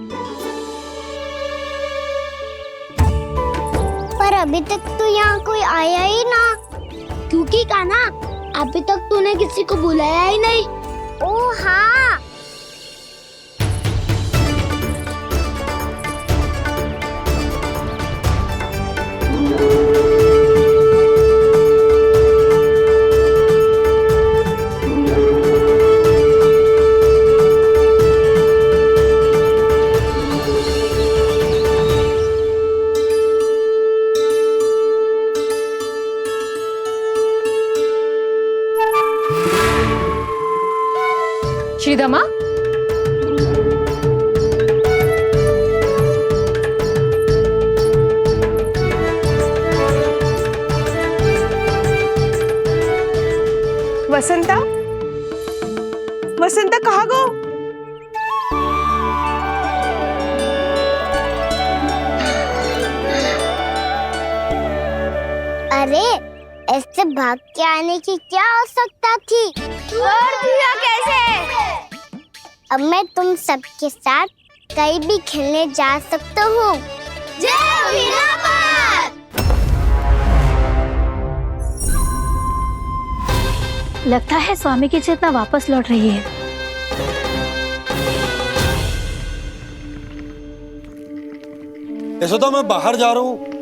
पर अभी तक तो यहाँ कोई आया ही ना। क्योंकि कान्हा अभी तक तूने किसी को बुलाया ही नहीं। ओ हाँ, श्रीदमा, वसंता, वसंता कहाँ गो? अरे ऐसे भाग के आने की क्या आवश्यकता थी? छोड़ दिया कैसे? अब मैं तुम सबके साथ कहीं भी खेलने जा सकता हूँ। जय वीरापात! लगता है स्वामी की चेतना वापस लौट रही है। यशोदा, मैं बाहर जा रहा हूँ।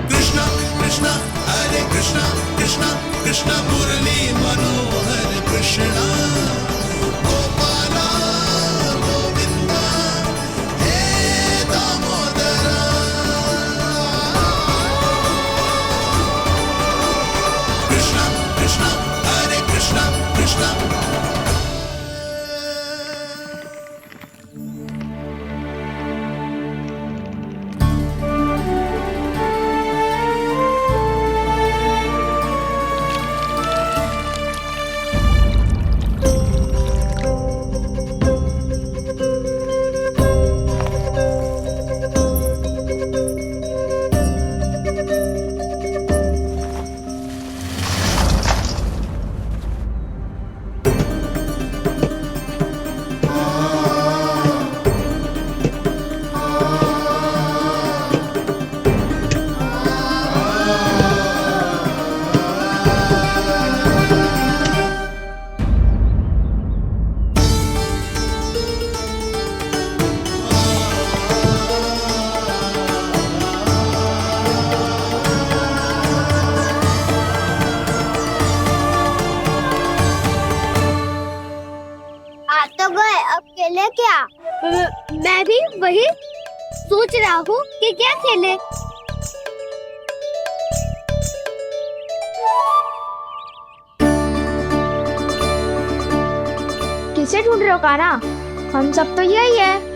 कृष्णा कृष्णा हरे कृष्णा कृष्णा कृष्णा मुरली मनोहर कृष्णा गोपाला गोविंदा हे दामोदरा। कृष्णा कृष्णा हरे कृष्णा कृष्णा। तो गए, अब खेले क्या? मैं भी वही सोच रहा हूँ कि क्या खेले। किसे ढूंढ रहे हो कान्हा? हम सब तो यही है।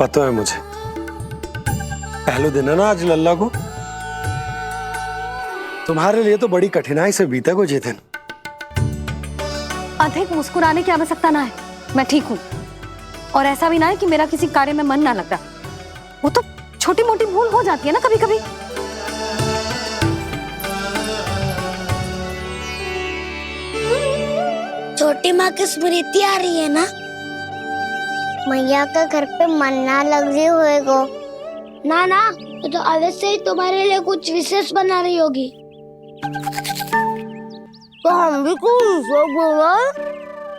पता है मुझे, पहले दिन है ना आज लल्ला को। तुम्हारे लिए तो बड़ी कठिनाई से बीता को जितिन। अधिक मुस्कुराने की आवश्यकता ना है, मैं ठीक हूँ। और ऐसा भी ना है कि मेरा किसी कार्य में मन ना लग रहा। वो तो छोटी मोटी भूल हो जाती है ना कभी कभी। छोटी माँ की स्मृति आ रही है ना? मैया का घर पे मन ना लग रही होएगो। ना ना, तो अवश्य ही तुम्हारे लिए कुछ विशेष बना रही होगी। तो हम भी कुछ बोला।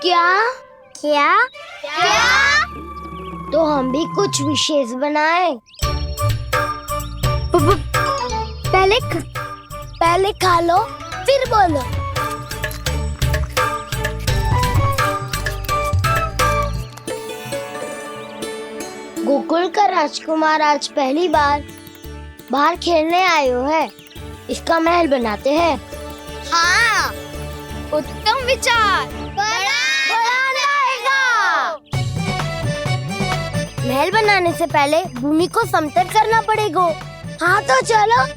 क्या क्या क्या? तो हम भी कुछ विशेष बनाए। पहले खा लो फिर बोलो। गोकुल का राजकुमार आज पहली बार बाहर खेलने आए हो है, इसका महल बनाते हैं। हाँ, उत्तम विचार। बनाना आएगा। महल बनाने से पहले भूमि को समतल करना पड़ेगा। हाँ तो चलो।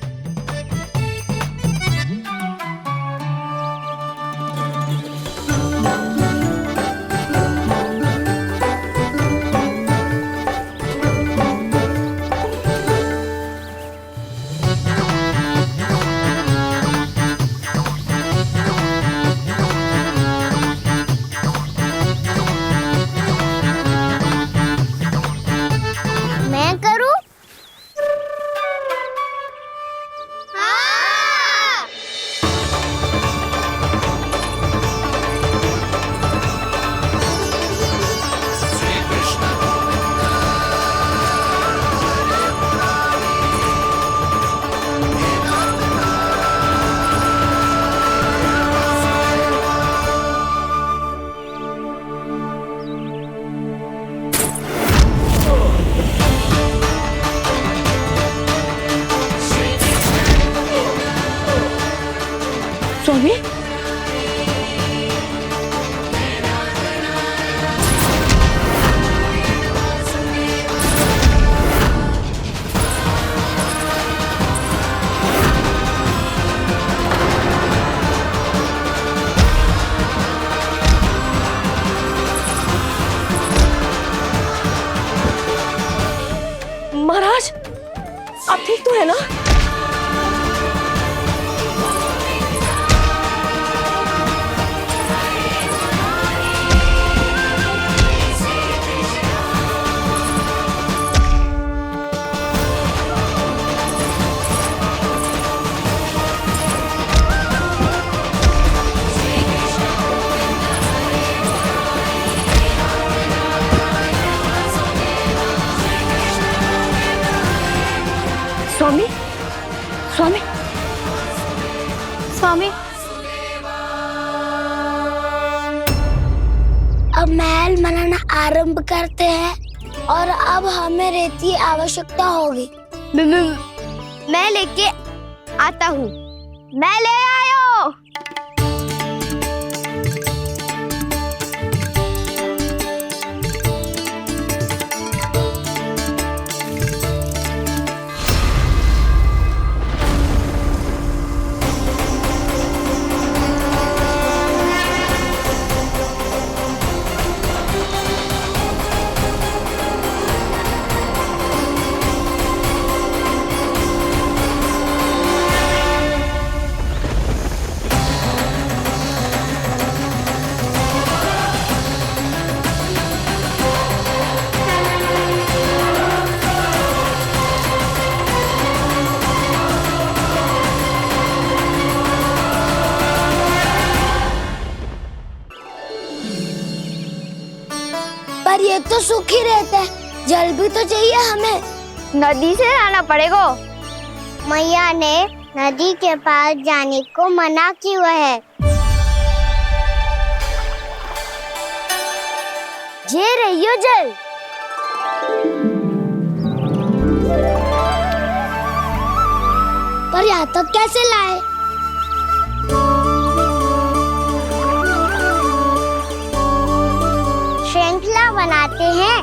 मैं करूं? हाँ। स्वामी, महाराज आप ठीक तो है ना? स्वामी, स्वामी, स्वामी, अब महल बनाना आरंभ करते हैं और अब हमें रेत की आवश्यकता होगी। मैं लेके आता हूँ। मैं ले आयो। पर ये तो सूखी रहता है, जल भी तो चाहिए हमें। नदी से लाना पड़ेगा। मैया ने नदी के पास जाने को मना किया है। जे रहियो जल। पर यहाँ तक कैसे लाए? श्रृंखला बनाते हैं।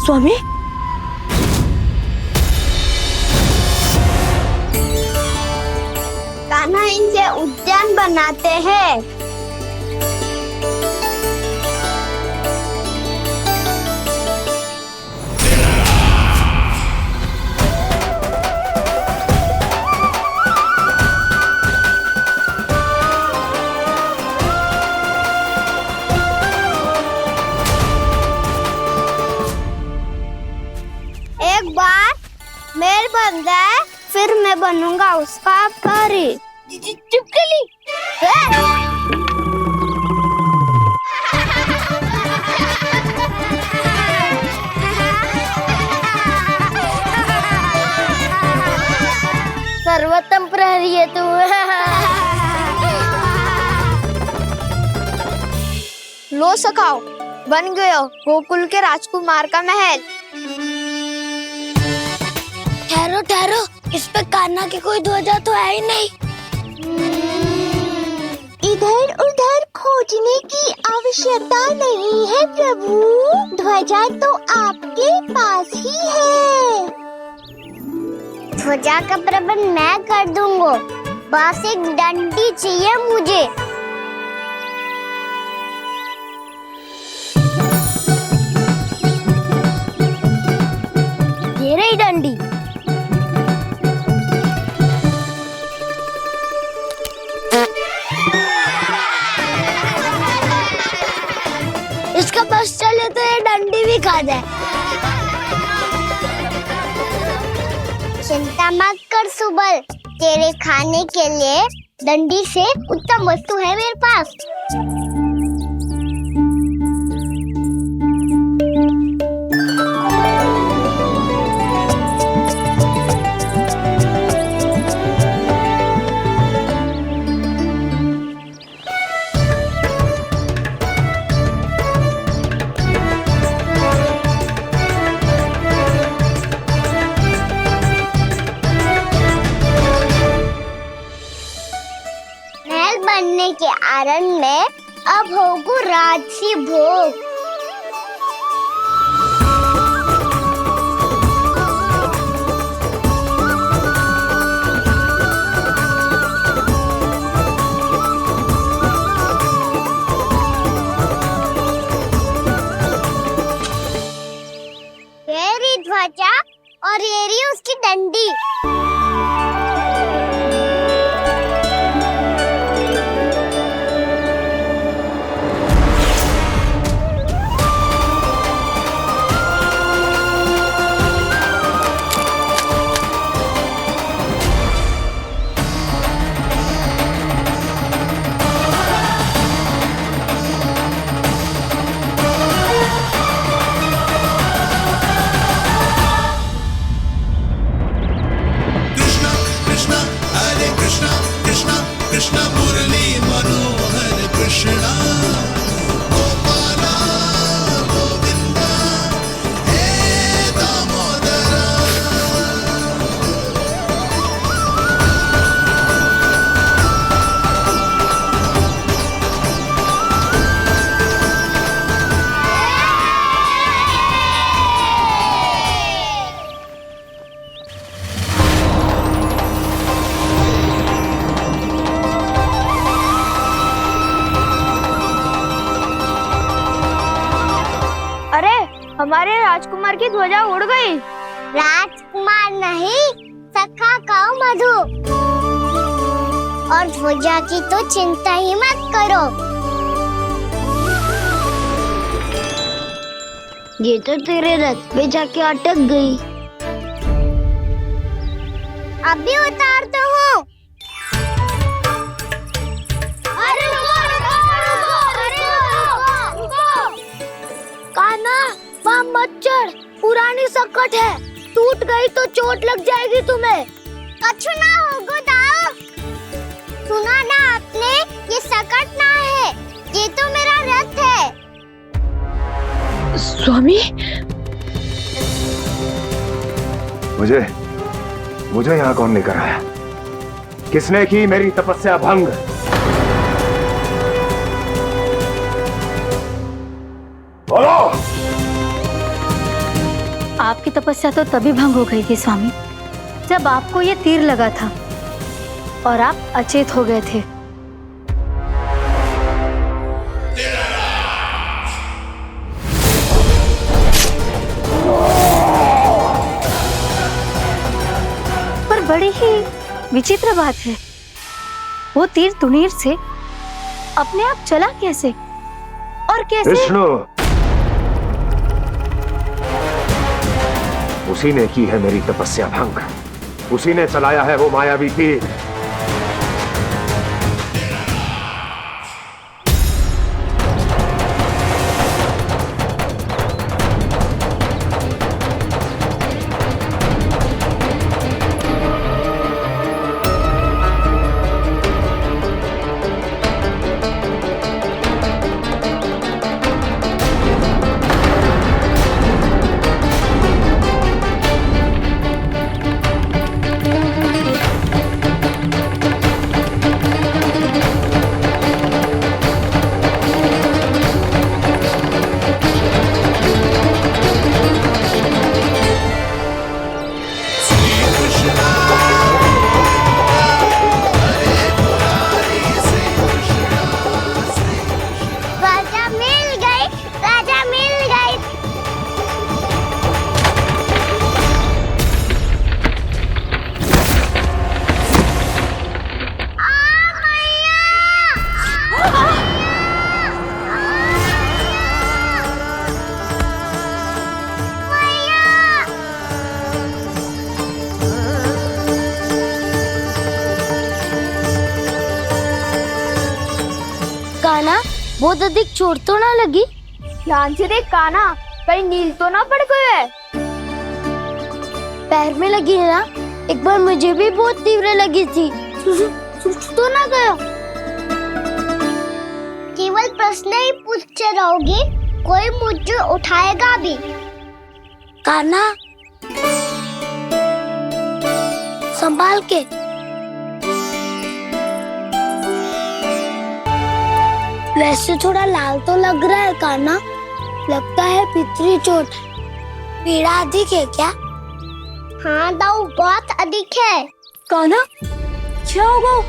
स्वामी, कान्हा इनसे उद्यान बनाते हैं। एक बार मेल बन जाए फिर मैं बनूंगा उसका परी। चुपकली। सर्वोत्तम प्रहरी है तू। लो सखाओ, बन गयो गोकुल के राजकुमार का महल। ठहरो ठहरो, इस पे कान्हा की कोई ध्वजा तो है ही नहीं। इधर उधर खोजने की आवश्यकता नहीं है प्रभु, ध्वजा तो आपके पास ही है। ध्वजा का प्रबंध मैं कर दूंगा, बस एक डंडी चाहिए मुझे। ये रही डंडी। इसका बस चले तो ये डंडी भी खा जाए। चिंता मत कर सुबल, तेरे खाने के लिए डंडी से उत्तम वस्तु है मेरे पास। बनने के आनंद में अब होगू राजसी भोग। ये रही ध्वजा और ये रही उसकी डंडी। कृष्ण मुरली मनोहर कृष्णा गोपाला गोविंदा हे दामोदरा। हमारे राजकुमार की ध्वजा उड़ गई। राजकुमार नहीं, सखा कहो मधु। और ध्वजा की तो चिंता ही मत करो, ये तो तेरे रथ पे जाके अटक गई। अभी उतारता हूँ। कान्हा मत चढ़, पुरानी सकट है, टूट गई तो चोट लग जाएगी तुम्हें। कछु ना होगा दाऊ। सुना ना आपने, ये सकट ना है, ये तो मेरा रथ है। स्वामी, मुझे यहाँ कौन लेकर आया? किसने की मेरी तपस्या भंग? बोलो। तपस्या तो तभी भंग हो गई थी स्वामी, जब आपको ये तीर लगा था और आप अचेत हो गए थे। पर बड़ी ही विचित्र बात है, वो तीर तुनीर से अपने आप चला कैसे और कैसे? विष्णु, उसी ने की है मेरी तपस्या भंग, उसी ने चलाया है वो मायावी तीर। काना, बहुत अधिक चोट तो ना लगी? ध्यान से देख काना, कहीं नील तो ना पड़ गए? पैर में लगी है ना? एक बार मुझे भी बहुत तीव्र लगी थी। तो ना गया? केवल प्रश्न ही पूछते रहोगे, कोई मुझे उठाएगा भी? काना, संभाल के। वैसे थोड़ा लाल तो लग रहा है काना, लगता है पितरी चोट। पीड़ा अधिक है क्या? हाँ दाऊ, बहुत अधिक है। काना, क्या होगा?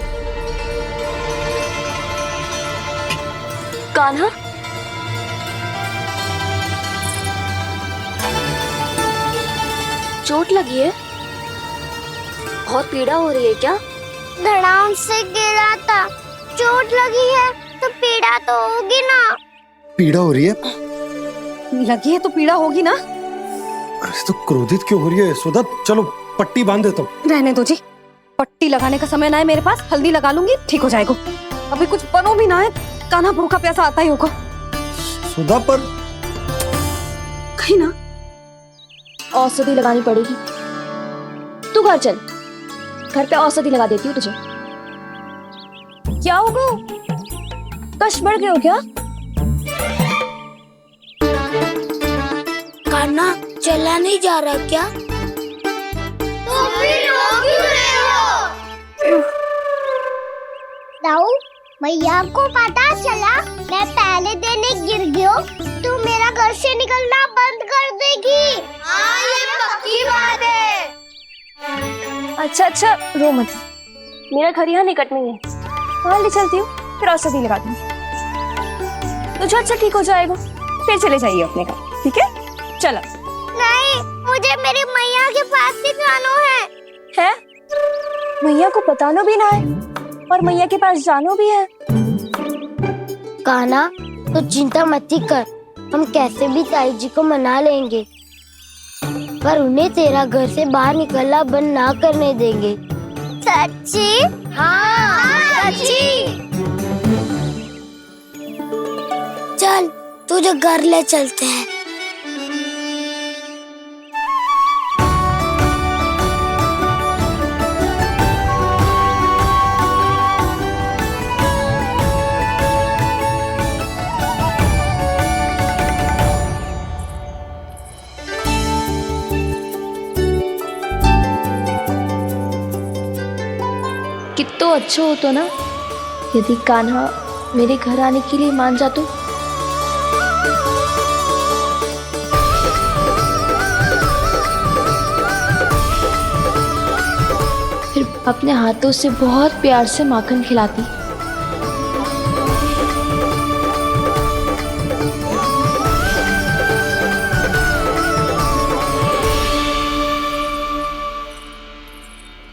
कान्हा, चोट लगी है? बहुत पीड़ा हो रही है क्या? धड़ाम से गिरा था, चोट लगी है तो पीड़ा तो होगी ना। पीड़ा हो रही है? लगी है तो पीड़ा होगी ना। अरे तो क्रोधित क्यों हो रही है यशोदा? चलो पट्टी बांध देता हूँ। रहने दो जी, पट्टी लगाने का समय ना है मेरे पास, हल्दी लगा लूंगी, ठीक हो जाएगा। अभी कुछ बनो भी ना है, कान्हा भूखा प्यासा आता ही होगा। सुधा पर कहीं ना औषधि लगानी पड़ेगी। तू घर चल, घर पे औषधि लगा देती हूँ तुझे। क्या होगा? कष्ट बढ़ गए हो क्या? कान्हा चला नहीं जा रहा क्या? तो फिर रो क्यों रहे हो? दाऊ, मैया को पता चला मैं पहले दिन ही गिर गया तो मेरा घर से निकलना बंद कर देगी। हाँ, ये पक्की बात है। अच्छा, रो मत। मेरा घर यहाँ निकट में है, वहाँ ले चलती हूँ, फिर औषधि लगा दूंगी। तुझे अच्छा ठीक हो जाएगा, फिर चले जाइए अपने घर, ठीक है? चलो। नहीं, मुझे मेरी मैया के पास ही जाना है। है? मैया को बताना भी ना है और मैया के पास जानो भी है। कान्हा, तो चिंता मत ही कर, हम कैसे भी ताई जी को मना लेंगे, पर उन्हें तेरा घर से बाहर निकलना बंद ना करने देंगे। सच्ची? हाँ, सच्ची। चल, तुझे घर ले चलते हैं। कितना अच्छा हो तो ना यदि कान्हा मेरे घर आने के लिए मान जा तो। अपने हाथों से बहुत प्यार से माखन खिलाती।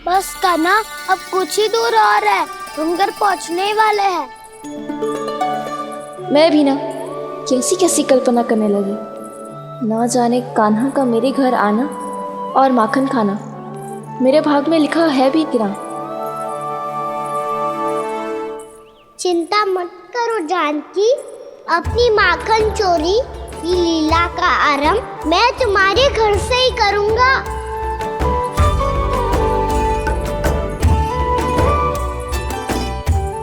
बस कान्हा, अब कुछ ही दूर और है, हम घर पहुंचने ही वाले हैं। मैं भी ना कैसी कैसी कल्पना करने लगी। ना जाने कान्हा का मेरे घर आना और माखन खाना मेरे भाग में लिखा है भी कि ना। चिंता मत करो जानकी, अपनी माखन चोरी की लीला का आरंभ मैं तुम्हारे घर से ही करूंगा।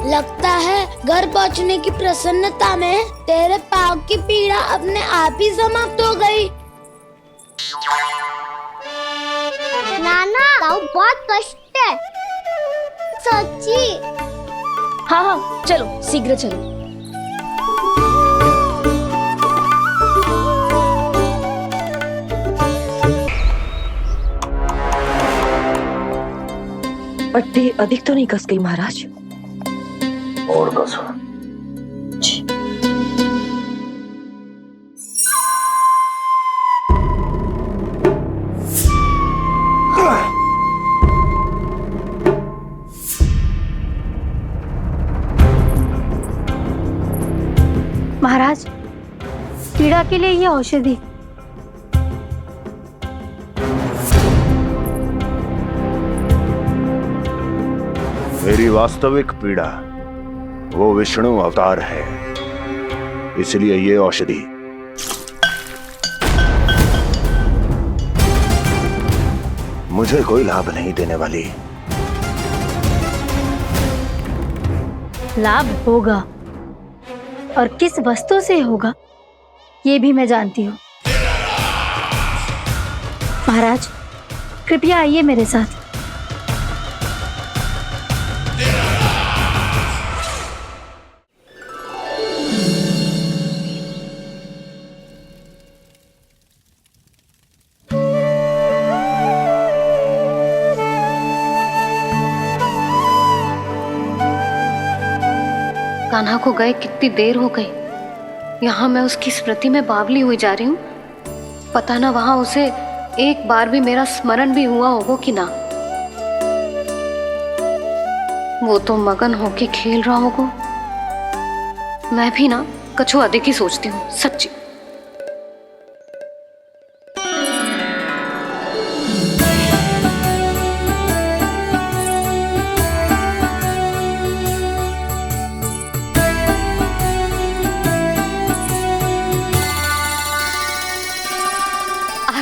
लगता है घर पहुंचने की प्रसन्नता में तेरे पाँव की पीड़ा अपने आप ही समाप्त हो गई। नाना, पाँव बहुत कष्ट है सच्ची। हाँ हाँ, चलो शीघ्र चलो। पट्टी अधिक तो नहीं कस गई महाराज? और कसो। महाराज, पीड़ा के लिए ये औषधि। मेरी वास्तविक पीड़ा वो विष्णु अवतार है, इसलिए ये औषधि मुझे कोई लाभ नहीं देने वाली। लाभ होगा, और किस वस्तु से होगा ये भी मैं जानती हूँ। महाराज, कृपया आइए मेरे साथ। कान्हा को गए कितनी देर हो गई। यहाँ मैं उसकी स्मृति में बावली हुई जा रही हूँ। पता ना वहां उसे एक बार भी मेरा स्मरण भी हुआ होगा कि ना। वो तो मगन होके खेल रहा होगा। मैं भी ना कछु अधिक ही सोचती हूँ सच्ची।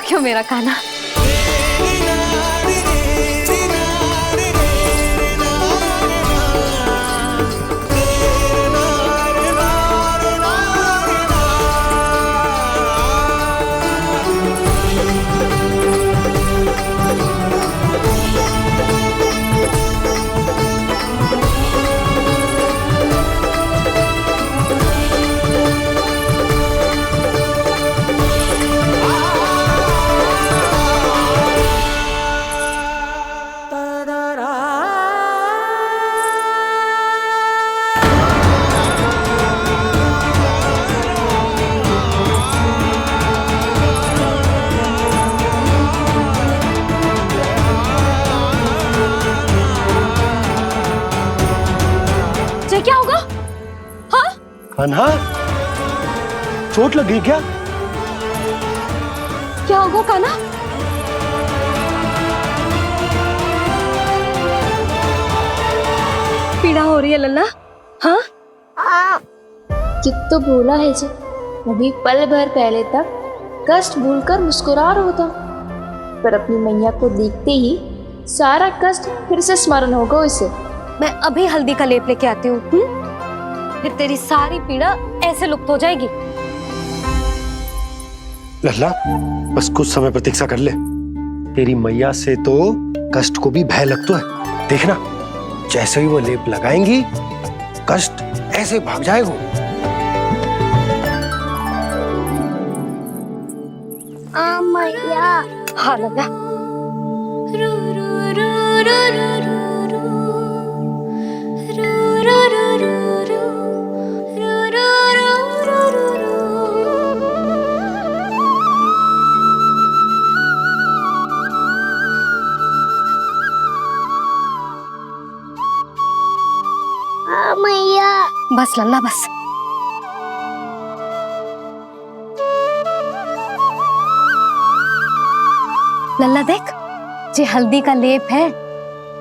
क्यों मेरा कान्हा? क्या होगा? हाँ? कान्हा, चोट लगी क्या? क्या होगा कान्हा? पीड़ा हो रही है लल्ला? हाँ? कित तो भूला है जी, अभी पल भर पहले तक कष्ट भूलकर मुस्कुरा रहा था, पर अपनी मैया को देखते ही सारा कष्ट फिर से स्मरण होगा उसे। मैं अभी हल्दी का लेप लेके आती हूँ, फिर तेरी सारी पीड़ा ऐसे लुप्त हो जाएगी। लल्ला, बस कुछ समय प्रतीक्षा कर ले। तेरी मैया से तो कष्ट को भी भय लगता है। देखना, जैसे ही वो लेप लगाएंगी कष्ट ऐसे भाग जाएगा। मैया। हाँ लल्ला। रू रू रू रू रू रू। बस लल्ला बस। लल्ला देख, जे हल्दी का लेप है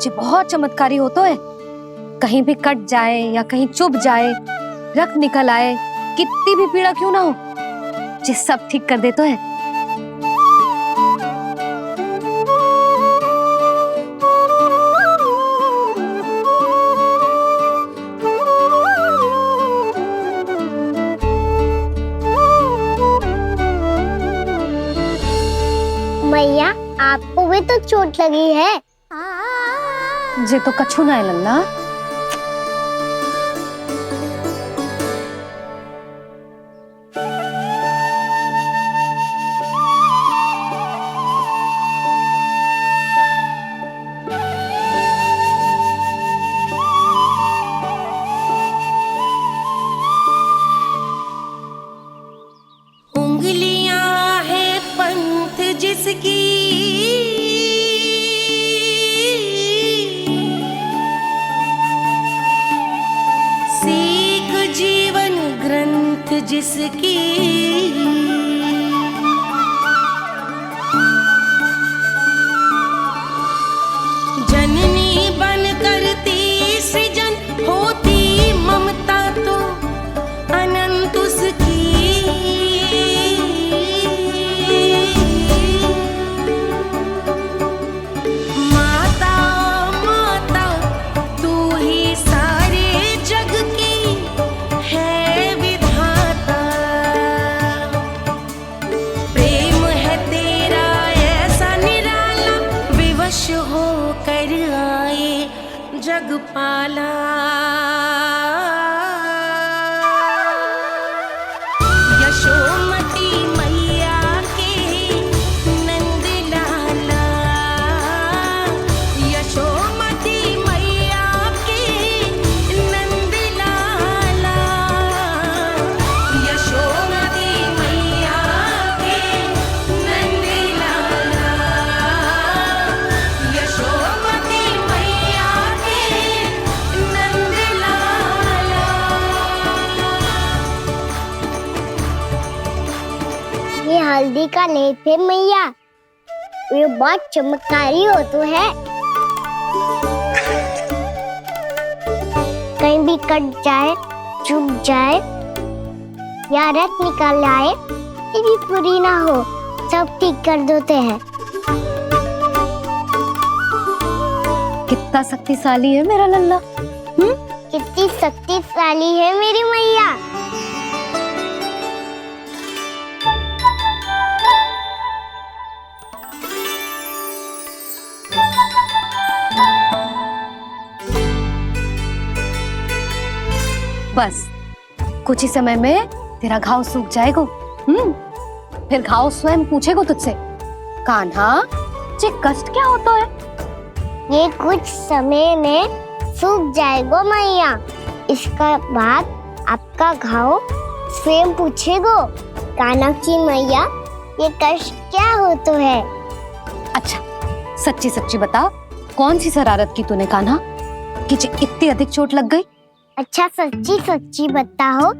जे बहुत चमत्कारी होतो है। कहीं भी कट जाए या कहीं चुभ जाए, रक्त निकल आए, कितनी भी पीड़ा क्यों ना हो, जे सब ठीक कर देतो है। मैया आपको भी तो चोट लगी है। जे तो कछु ना है लल्ला। उंगलियां है पंथ जिसकी, सीख जीवन ग्रंथ जिसकी, जननी बन करती सृजन होती ममता तो अनंत उसकी। माता माता तू ही सारे जग की है विधाता, प्रेम है तेरा ऐसा निराला, विवश हो कर आए जग पाला। यशोमती मैया के नंद लाला, यशोमती मैया के नंद लाला, यशोमती मैया के नंद लाला, यशोमती मैया के नंद लाला। ये हल्दी का लेप है मैया, ये बहुत चमत्कारी हो तो है। कहीं भी कट जाए, चुभ जाए या रक्त निकल आए, ये भी पूरी ना हो, सब ठीक कर देते हैं। कितना शक्तिशाली है मेरा लल्ला। कितनी शक्तिशाली है मेरी मैया। बस कुछ ही समय में तेरा घाव सूख जाएगा। फिर घाव स्वयं पूछेगा तुझसे, कान्हा जे कष्ट क्या होता है? ये कुछ समय में सूख जाएगा मैया। इसका बाद आपका घाव स्वयं पूछेगो, कान्हा की मैया ये कष्ट क्या होता है। अच्छा सच्ची सच्ची बता, कौन सी शरारत की तूने कान्हा कि इतनी अधिक चोट लग गई? अच्छा सच्ची सच्ची बताओ,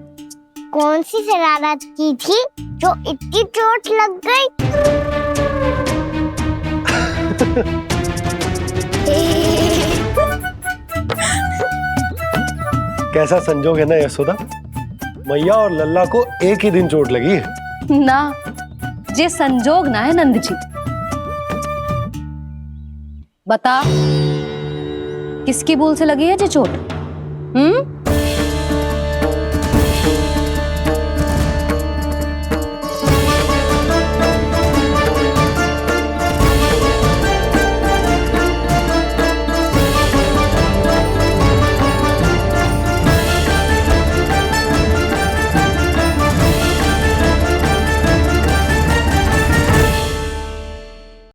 कौन सी शरारत की थी जो इतनी चोट लग गई? कैसा संजोग है ना यशोदा, मैया और लल्ला को एक ही दिन चोट लगी है। ना जे संजोग ना है नंद जी। बता किसकी भूल से लगी है जे चोट?